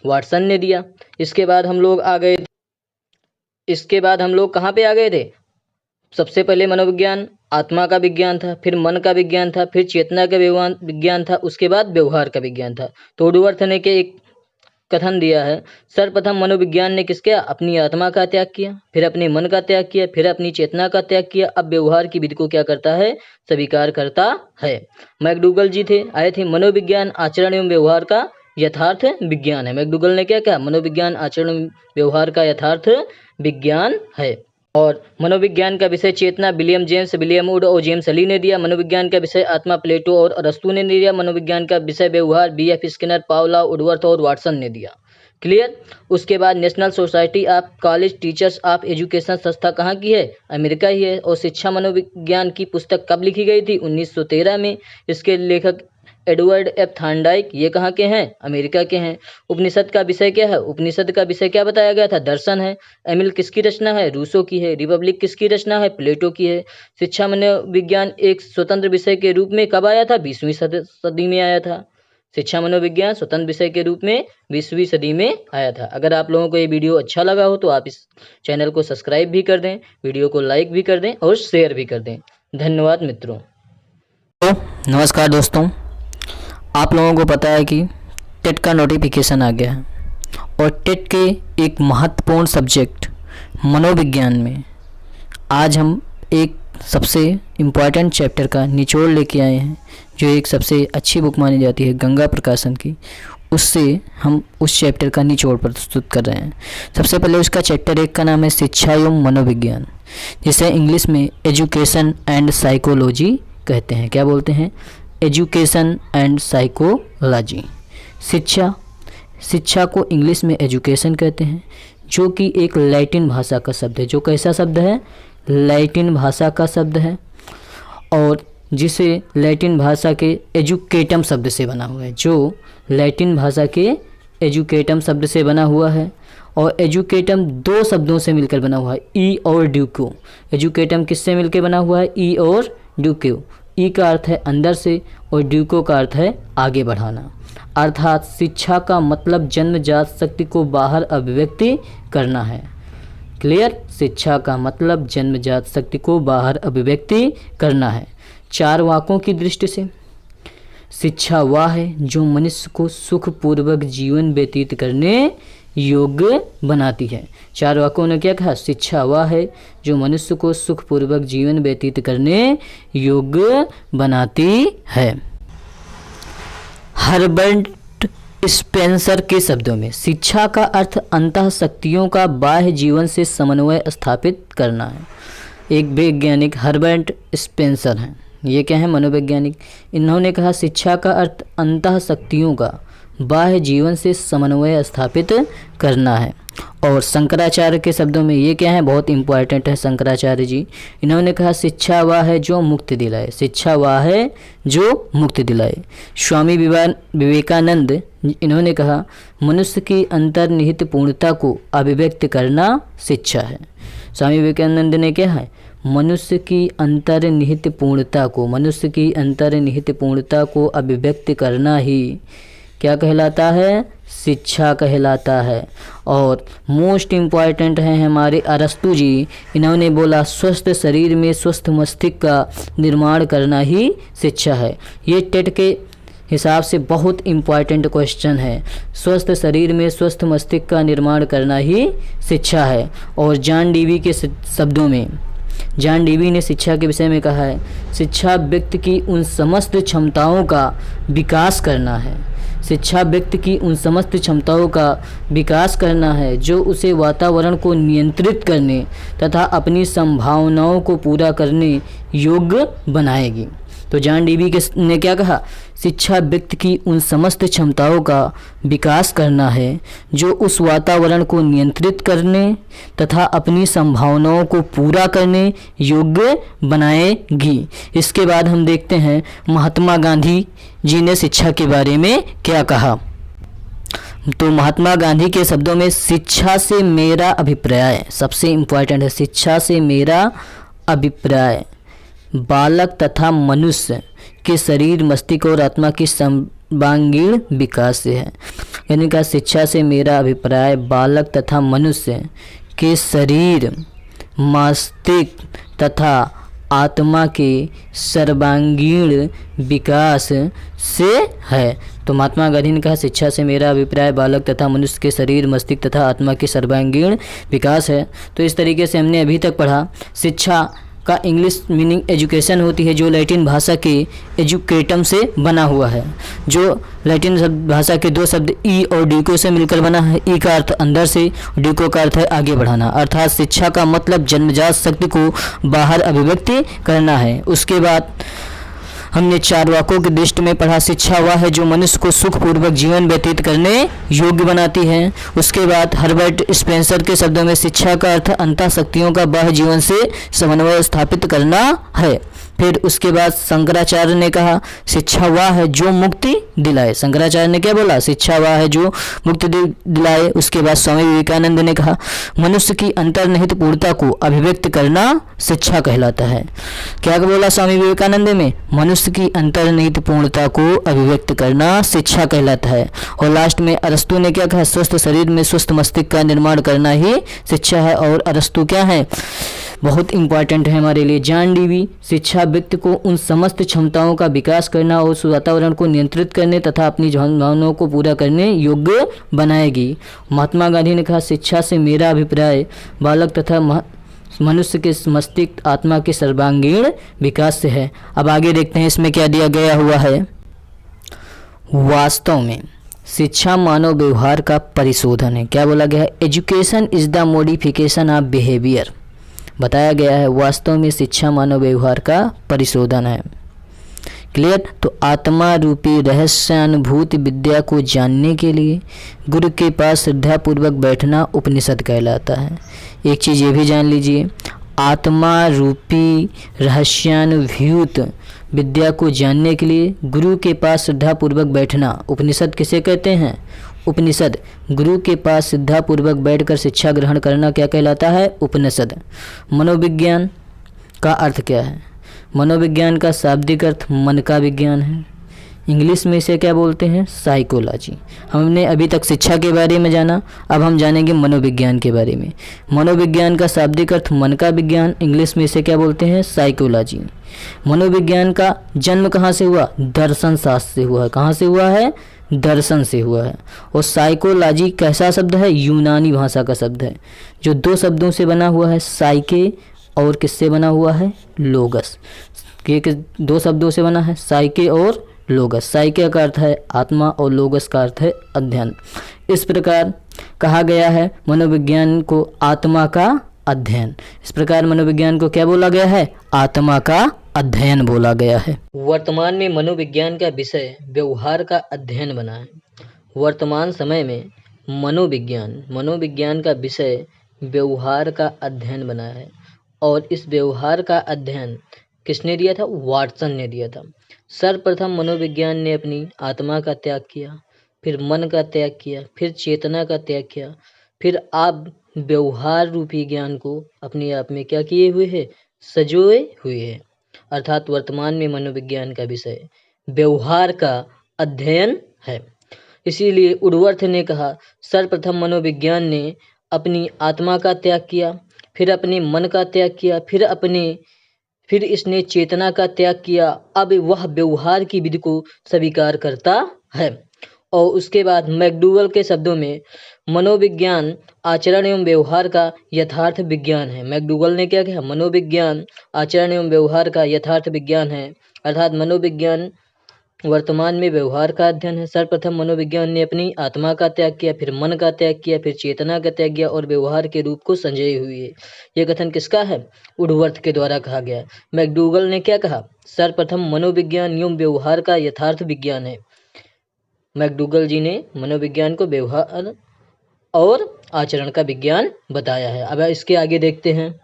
वाटसन ने दिया। इसके बाद हम लोग आ गए, इसके बाद हम लोग कहाँ पे आ गए थे, सबसे पहले मनोविज्ञान आत्मा का विज्ञान था, फिर मन का विज्ञान था, फिर चेतना का विज्ञान था, उसके बाद व्यवहार का विज्ञान था। तो वुडवर्थ ने के एक कथन दिया है, सर्वप्रथम मनोविज्ञान ने किसके, अपनी आत्मा का त्याग किया, फिर अपने मन का त्याग किया, फिर अपनी चेतना का त्याग किया, अब व्यवहार की विधि को क्या करता है, स्वीकार करता है। मैकडूगल जी थे, आए थे मनोविज्ञान आचरण एवं व्यवहार का यथार्थ विज्ञान है। मैकडूगल ने क्या कहा, मनोविज्ञान आचरण व्यवहार का यथार्थ विज्ञान है। और मनोविज्ञान का विषय चेतना विलियम जेम्स, विलियम वुड और जेम्स ली ने दिया। मनोविज्ञान का विषय आत्मा प्लेटो और अरस्तु ने दिया। मनोविज्ञान का विषय व्यवहार बीएफ स्किनर, पावला, वुडवर्थ और वाटसन ने दिया। क्लियर। उसके बाद national society of college teachers of education संस्था कहाँ की है, अमेरिका ही है। और शिक्षा मनोविज्ञान की पुस्तक कब लिखी गई थी, 1913 में। इसके लेखक एडवर्ड एफ थॉर्नडाइक, ये कहाँ के हैं, अमेरिका के हैं। उपनिषद का विषय क्या है, उपनिषद का विषय क्या बताया गया था, दर्शन है। एमिल किसकी रचना है, रूसो की है। रिपब्लिक किसकी रचना है, प्लेटो की है। शिक्षा मनोविज्ञान एक स्वतंत्र विषय के रूप में कब आया था, 20वीं सदी में आया था। शिक्षा मनोविज्ञान स्वतंत्र विषय के रूप में 20वीं सदी में आया था। अगर आप लोगों को ये वीडियो अच्छा लगा हो तो आप इस चैनल को सब्सक्राइब भी कर दें, वीडियो को लाइक भी कर दें और शेयर भी कर दें। धन्यवाद मित्रों। नमस्कार दोस्तों, आप लोगों को पता है कि टेट का नोटिफिकेशन आ गया है और टेट के एक महत्वपूर्ण सब्जेक्ट मनोविज्ञान में आज हम एक सबसे इम्पॉर्टेंट चैप्टर का निचोड़ लेके आए हैं, जो एक सबसे अच्छी बुक मानी जाती है गंगा प्रकाशन की। उससे हम उस चैप्टर का निचोड़ प्रस्तुत कर रहे हैं। सबसे पहले उसका चैप्टर 1 का नाम है शिक्षा एवं मनोविज्ञान, जिसे इंग्लिश में एजुकेशन एंड साइकोलॉजी कहते हैं। क्या बोलते हैं, एजुकेशन एंड साइकोलॉजी। शिक्षा को इंग्लिश में एजुकेशन कहते हैं, जो कि एक लैटिन भाषा का शब्द है। जो कैसा शब्द है, लैटिन भाषा का शब्द है, और जिसे लैटिन भाषा के एजुकेटम शब्द से बना हुआ है। जो लैटिन भाषा के एजुकेटम शब्द से बना हुआ है, और एजुकेटम 2 शब्दों से मिलकर बना हुआ है, ई और ड्यूको। एजुकेटम किससे मिलकर बना हुआ है, ई और ड्यूको। ई का अर्थ है अंदर से और ड्यूको का अर्थ है आगे बढ़ाना। अर्थात शिक्षा का मतलब जन्मजात शक्ति को बाहर अभिव्यक्ति करना है। क्लियर। शिक्षा का मतलब जन्मजात शक्ति को बाहर अभिव्यक्ति करना है। 4 वाक्यों की दृष्टि से शिक्षा वह है जो मनुष्य को सुखपूर्वक जीवन व्यतीत करने योग्य बनाती है। 4 वाक्यों ने क्या कहा? शिक्षा वह है जो मनुष्य को सुखपूर्वक जीवन व्यतीत करने योग्य बनाती है। हर्बर्ट स्पेंसर के शब्दों में शिक्षा का अर्थ अंतः शक्तियों का बाह्य जीवन से समन्वय स्थापित करना है। एक वैज्ञानिक हर्बर्ट स्पेंसर हैं, ये क्या है? मनोवैज्ञानिक। इन्होंने कहा शिक्षा का अर्थ अंतः शक्तियों का बाह्य जीवन से समन्वय स्थापित करना है। और शंकराचार्य के शब्दों में ये क्या है? बहुत इंपॉर्टेंट है शंकराचार्य जी। इन्होंने कहा शिक्षा वह है जो मुक्ति दिलाए। शिक्षा वह है जो मुक्ति दिलाए। स्वामी विवेकानंद इन्होंने कहा मनुष्य की अंतर्निहित पूर्णता को अभिव्यक्त करना शिक्षा है। स्वामी विवेकानंद ने क्या है? मनुष्य की अंतर्निहित पूर्णता को अभिव्यक्त करना ही क्या कहलाता है? शिक्षा कहलाता है। और मोस्ट इम्पॉर्टेंट है हमारे अरस्तु जी। इन्होंने बोला स्वस्थ शरीर में स्वस्थ मस्तिष्क का निर्माण करना ही शिक्षा है। ये टेट के हिसाब से बहुत इम्पॉर्टेंट क्वेश्चन है। स्वस्थ शरीर में स्वस्थ मस्तिष्क का निर्माण करना ही शिक्षा है। और जॉन डीवी के शब्दों में जॉन डीवी ने शिक्षा के विषय में कहा है शिक्षा व्यक्ति की उन समस्त क्षमताओं का विकास करना है। शिक्षा व्यक्ति की उन समस्त क्षमताओं का विकास करना है जो उसे वातावरण को नियंत्रित करने तथा अपनी संभावनाओं को पूरा करने योग्य बनाएगी। तो जॉन डीवी ने क्या कहा? शिक्षा व्यक्ति की उन समस्त क्षमताओं का विकास करना है जो उस वातावरण को नियंत्रित करने तथा अपनी संभावनाओं को पूरा करने योग्य बनाएगी। इसके बाद हम देखते हैं महात्मा गांधी जी ने शिक्षा के बारे में क्या कहा। तो महात्मा गांधी के शब्दों में शिक्षा से मेरा अभिप्राय सबसे इम्पोर्टेंट है। शिक्षा से मेरा अभिप्राय बालक तथा मनुष्य के शरीर, मस्तिष्क और आत्मा की सर्वांगीण विकास से है। यानी कि शिक्षा से मेरा अभिप्राय बालक तथा मनुष्य के शरीर, मस्तिष्क तथा आत्मा के सर्वांगीण विकास से है। तो महात्मा गांधी ने कहा शिक्षा से मेरा अभिप्राय बालक तथा मनुष्य के शरीर, मस्तिष्क तथा आत्मा के सर्वांगीण विकास है। तो इस तरीके से हमने अभी तक पढ़ा। शिक्षा का इंग्लिश मीनिंग एजुकेशन होती है जो लैटिन भाषा के एजुकेटम से बना हुआ है, जो लैटिन भाषा के 2 शब्द ई और डीको से मिलकर बना है। ई का अर्थ अंदर से, डीको का अर्थ है आगे बढ़ाना। अर्थात शिक्षा का मतलब जन्मजात शक्ति को बाहर अभिव्यक्ति करना है। उसके बाद हमने 4 वाक्यों की दृष्टि में पढ़ा शिक्षा वह है जो मनुष्य को सुखपूर्वक जीवन व्यतीत करने योग्य बनाती है। उसके बाद हर्बर्ट स्पेंसर के शब्दों में शिक्षा का अर्थ अंतः शक्तियों का बाह्य जीवन से समन्वय स्थापित करना है। फिर उसके बाद शंकराचार्य ने कहा शिक्षा वह है जो मुक्ति दिलाए। शंकराचार्य ने क्या बोला? शिक्षा वह है जो मुक्ति दिलाए। उसके बाद स्वामी विवेकानंद ने कहा मनुष्य की अंतर्निहित पूर्णता को अभिव्यक्त करना शिक्षा कहलाता है। क्या बोला स्वामी विवेकानंद में? मनुष्य की अंतर्निहित पूर्णता को अभिव्यक्त करना शिक्षा कहलाता है। और लास्ट में अरस्तु ने क्या कहा? स्वस्थ शरीर में स्वस्थ मस्तिष्क का निर्माण करना ही शिक्षा है। और अरस्तु क्या है? बहुत इंपॉर्टेंट है हमारे लिए। जॉन डीवी शिक्षा व्यक्ति को उन समस्त क्षमताओं का विकास करना और उस वातावरण को नियंत्रित करने तथा अपनी भावनाओं को पूरा करने योग्य बनाएगी। महात्मा गांधी ने कहा शिक्षा से मेरा अभिप्राय बालक तथा मनुष्य के मस्तिष्क, आत्मा के सर्वांगीण विकास से है। अब आगे देखते हैं इसमें क्या दिया गया हुआ है। वास्तव में शिक्षा मानव व्यवहार का परिशोधन है। क्या बोला गया है? Education is the modification of behaviour. बताया गया है वास्तव में शिक्षा मानव व्यवहार का परिशोधन है। क्लियर। तो आत्मा रूपी रहस्यानुभूति विद्या को जानने के लिए गुरु के पास श्रद्धापूर्वक बैठना उपनिषद कहलाता है। एक चीज़ ये भी जान लीजिए, आत्मा रूपी रहस्यानुभूत विद्या को जानने के लिए गुरु के पास श्रद्धापूर्वक बैठना उपनिषद किसे कहते हैं? उपनिषद। गुरु के पास श्रद्धापूर्वक बैठकर शिक्षा ग्रहण करना क्या कहलाता है? उपनिषद। मनोविज्ञान का अर्थ क्या है? मनोविज्ञान का शाब्दिक अर्थ मन का विज्ञान है। इंग्लिश में इसे क्या बोलते हैं? साइकोलॉजी। हमने अभी तक शिक्षा के बारे में जाना, अब हम जानेंगे मनोविज्ञान के बारे में। मनोविज्ञान का शाब्दिक अर्थ मन का विज्ञान, इंग्लिश में इसे क्या बोलते हैं? साइकोलॉजी। मनोविज्ञान का जन्म कहाँ से हुआ? दर्शन शास्त्र से हुआ है। कहाँ से हुआ है? दर्शन से हुआ है। और साइकोलॉजी कैसा शब्द है? यूनानी भाषा का शब्द है, जो दो शब्दों से बना हुआ है, साइके और किससे बना हुआ है? लोगस। के दो शब्दों से बना है, साइके और लोगस। साइके का अर्थ है आत्मा और लोगस का अर्थ है अध्ययन। इस प्रकार कहा गया है मनोविज्ञान को आत्मा का अध्ययन। इस प्रकार मनोविज्ञान को क्या बोला गया है? आत्मा का अध्ययन बोला गया है। वर्तमान में मनोविज्ञान का विषय व्यवहार का अध्ययन बना है। वर्तमान समय में मनोविज्ञान का विषय व्यवहार का अध्ययन बना है। और इस व्यवहार का अध्ययन किसने दिया था? वाटसन ने दिया था। सर्वप्रथम मनोविज्ञान ने अपनी आत्मा का त्याग किया, फिर मन का त्याग किया, फिर चेतना का त्याग किया, फिर आप व्यवहार रूपी ज्ञान को अपने आप में क्या किए हुए है? सजोए हुए है। अर्थात वर्तमान में मनोविज्ञान का विषय व्यवहार का अध्ययन है। इसीलिए उडवर्थ ने कहा सर्वप्रथम मनोविज्ञान ने अपनी आत्मा का त्याग किया, फिर अपने मन का त्याग किया, फिर इसने चेतना का त्याग किया। अब वह व्यवहार की विधि को स्वीकार करता है। और उसके बाद मैकडूगल के शब्दों में मनोविज्ञान आचरण एवं व्यवहार का यथार्थ विज्ञान है। मैकडूगल ने क्या कहा? मनोविज्ञान आचरण एवं व्यवहार का यथार्थ विज्ञान है। अर्थात मनोविज्ञान वर्तमान में व्यवहार का अध्ययन है। सर्वप्रथम मनोविज्ञान ने अपनी आत्मा का त्याग किया, फिर मन का त्याग किया, फिर चेतना का त्याग किया और व्यवहार के रूप को संजय हुई है। यह कथन किसका है? उडवर्थ के द्वारा कहा गया। मैकडूगल ने क्या कहा? सर्वप्रथम मनोविज्ञान एवं व्यवहार का यथार्थ विज्ञान है। मैकडूगल जी ने मनोविज्ञान को व्यवहार और आचरण का विज्ञान बताया है। अब इसके आगे देखते हैं।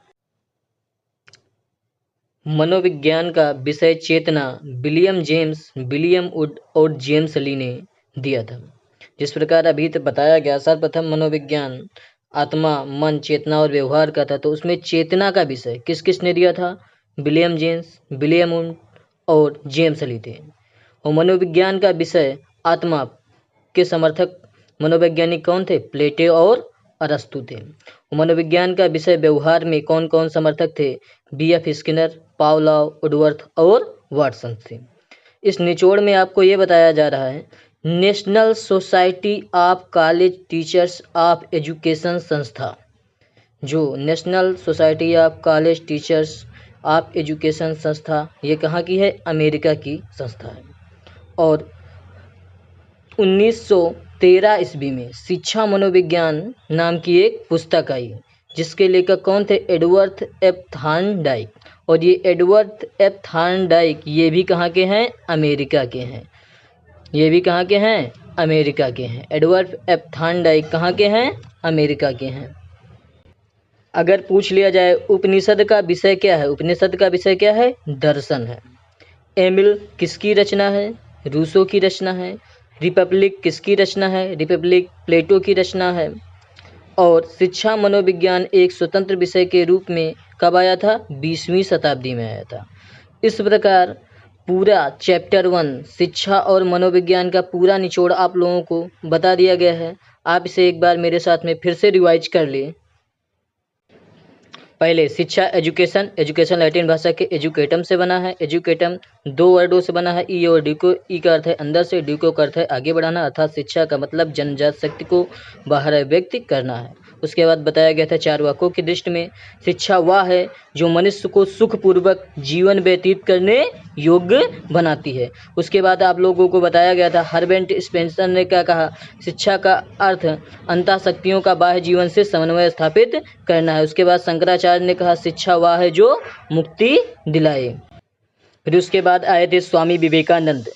मनोविज्ञान का विषय चेतना विलियम वुड और जेम्स ली ने दिया था। जिस प्रकार अभी तक बताया गया, सर्वप्रथम मनोविज्ञान आत्मा, मन, चेतना और व्यवहार का था, तो उसमें चेतना का विषय किस ने दिया था? विलियम वुड और जेम्स ली थे। और मनोविज्ञान का विषय आत्मा के समर्थक मनोवैज्ञानिक कौन थे? प्लेटो और अरस्तु थे। मनोविज्ञान का विषय व्यवहार में कौन कौन समर्थक थे? B.F. स्किनर, पावलोव, उडवर्थ और वाटसन थे। इस निचोड़ में आपको ये बताया जा रहा है national society of college teachers of education संस्था, जो national society of college teachers of education संस्था, ये कहाँ की है? अमेरिका की संस्था है। और 1913 ईस्वी में शिक्षा मनोविज्ञान नाम की एक पुस्तक आई, जिसके लेखक कौन थे? Edward F Thorndike. और ये एडवर्ड एफ थॉर्नडाइक ये भी कहाँ के हैं? अमेरिका के हैं। ये भी कहाँ के हैं? अमेरिका के हैं। एडवर्ड एफ थॉर्नडाइक कहाँ के हैं? अमेरिका के हैं। अगर पूछ लिया जाए उपनिषद का विषय क्या है? उपनिषद का विषय क्या है? दर्शन है। एमिल किसकी रचना है? रूसो की रचना है। रिपब्लिक किसकी रचना है? रिपब्लिक प्लेटो की रचना है। और शिक्षा मनोविज्ञान एक स्वतंत्र विषय के रूप में कब आया था? 20वीं शताब्दी में आया था। इस प्रकार पूरा चैप्टर 1 शिक्षा और मनोविज्ञान का पूरा निचोड़ आप लोगों को बता दिया गया है। आप इसे एक बार मेरे साथ में फिर से रिवाइज कर लिए। पहले शिक्षा एजुकेशन लैटिन भाषा के एजुकेटम से बना है। एजुकेटम 2 वर्डों से बना है, ई और डिको। ई का अर्थ है अंदर से, डिको का अर्थ है आगे बढ़ाना, अर्थात शिक्षा का मतलब जन्मजात शक्ति को बाहर व्यक्त करना है। उसके बाद बताया गया था चारवाकों की दृष्टि में शिक्षा वह है जो मनुष्य को सुखपूर्वक जीवन व्यतीत करने योग्य बनाती है। उसके बाद आप लोगों को बताया गया था हर्बर्ट स्पेंसर ने क्या कहा? शिक्षा का अर्थ अंतःशक्तियों का बाह्य जीवन से समन्वय स्थापित करना है। उसके बाद शंकराचार्य ने कहा शिक्षा वह है जो मुक्ति दिलाए। फिर उसके बाद आए थे स्वामी विवेकानंद,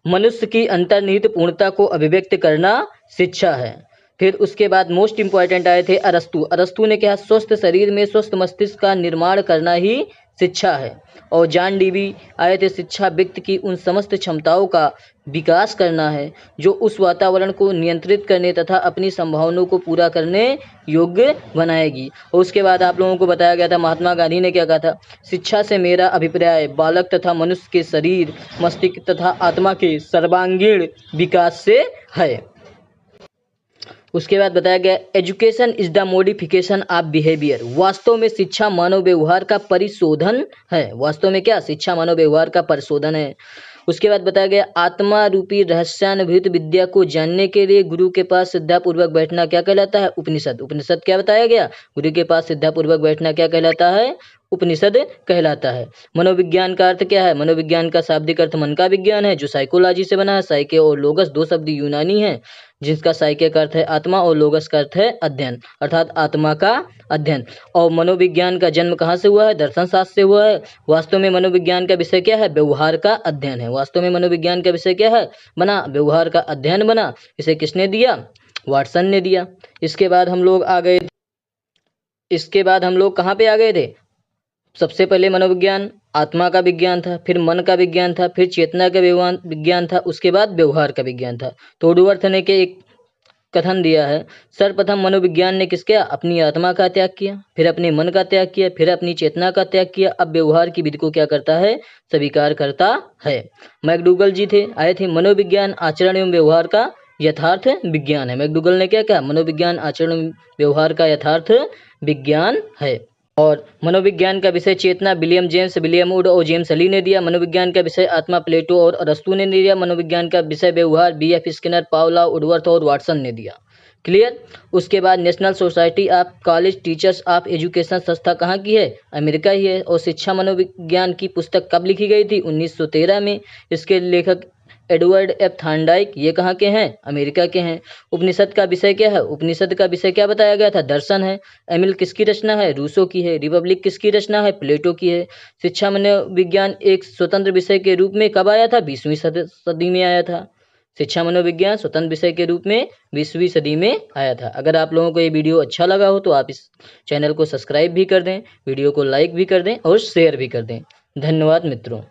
मनुष्य की अंतर्निहित पूर्णता को अभिव्यक्त करना शिक्षा है। फिर उसके बाद मोस्ट इंपॉर्टेंट आए थे अरस्तु ने कहा स्वस्थ शरीर में स्वस्थ मस्तिष्क का निर्माण करना ही शिक्षा है। और जॉन डीवी आए थे, शिक्षा व्यक्ति की उन समस्त क्षमताओं का विकास करना है जो उस वातावरण को नियंत्रित करने तथा अपनी संभावनाओं को पूरा करने योग्य बनाएगी। और उसके बाद आप लोगों को बताया गया था, महात्मा गांधी ने क्या कहा था, शिक्षा से मेरा अभिप्राय बालक तथा मनुष्य के शरीर, मस्तिष्क तथा आत्मा के सर्वांगीण विकास से है। उसके बाद बताया गया, education is the modification of behaviour. वास्तव में शिक्षा मानव व्यवहार का परिशोधन है। वास्तव में क्या, शिक्षा मानव व्यवहार का परिशोधन है। उसके बाद बताया गया, आत्मा रूपी रहस्यानुभूत विद्या को जानने के लिए गुरु के पास श्रद्धापूर्वक बैठना क्या कहलाता है, उपनिषद। उपनिषद क्या बताया गया, गुरु के पास श्रद्धापूर्वक बैठना क्या कहलाता है, उपनिषद कहलाता है। मनोविज्ञान का अर्थ क्या है, मनोविज्ञान का शाब्दिक अर्थ मन का विज्ञान है जो साइकोलॉजी से बना है। साइके और लोगस दो शब्द यूनानी है, जिसका साइके का अर्थ है आत्मा और लोगस का अर्थ है अध्ययन, अर्थात आत्मा का अध्ययन। और मनोविज्ञान का जन्म कहाँ से हुआ है, दर्शन शास्त्र से हुआ है। वास्तव में मनोविज्ञान का विषय क्या है, व्यवहार का अध्ययन है। वास्तव में मनोविज्ञान का विषय क्या है, बना व्यवहार का अध्ययन बना। इसे किसने दिया, वाटसन ने दिया। इसके बाद हम लोग आ गए, इसके बाद हम लोग कहाँ पे आ गए थे, सबसे पहले मनोविज्ञान आत्मा का विज्ञान था, फिर मन का विज्ञान था, फिर चेतना का विज्ञान था, उसके बाद व्यवहार का विज्ञान था। तो वुडवर्थ ने के एक कथन दिया है, सर्वप्रथम मनोविज्ञान ने किसके, अपनी आत्मा का त्याग किया, फिर अपने मन का त्याग किया, फिर अपनी चेतना का त्याग किया, अब व्यवहार की विधि को क्या करता है, स्वीकार करता है। मैकडूगल जी थे, आए थे, मनोविज्ञान आचरण एवं व्यवहार का यथार्थ विज्ञान है। मैकडूगल ने क्या कहा, मनोविज्ञान आचरण व्यवहार का यथार्थ विज्ञान है। और मनोविज्ञान का विषय चेतना विलियम जेम्स, विलियम वुड और जेम्स ली ने दिया। मनोविज्ञान का विषय आत्मा प्लेटो और अरस्तु ने दिया। मनोविज्ञान का विषय व्यवहार बीएफ स्किनर, पावला, वुडवर्थ और वाटसन ने दिया। क्लियर। उसके बाद national society of college teachers of education संस्था कहाँ की है, अमेरिका ही है। और शिक्षा मनोविज्ञान की पुस्तक कब लिखी गई थी, 1913 में। इसके लेखक एडवर्ड एफ थॉर्नडाइक, ये कहाँ के हैं, अमेरिका के हैं। उपनिषद का विषय क्या है, उपनिषद का विषय क्या बताया गया था, दर्शन है। एमिल किसकी रचना है, रूसो की है। रिपब्लिक किसकी रचना है, प्लेटो की है। शिक्षा मनोविज्ञान एक स्वतंत्र विषय के रूप में कब आया था, 20वीं सदी में आया था। शिक्षा मनोविज्ञान स्वतंत्र विषय के रूप में 20वीं सदी में आया था। अगर आप लोगों को ये वीडियो अच्छा लगा हो तो आप इस चैनल को सब्सक्राइब भी कर दें, वीडियो को लाइक भी कर दें और शेयर भी कर दें। धन्यवाद मित्रों।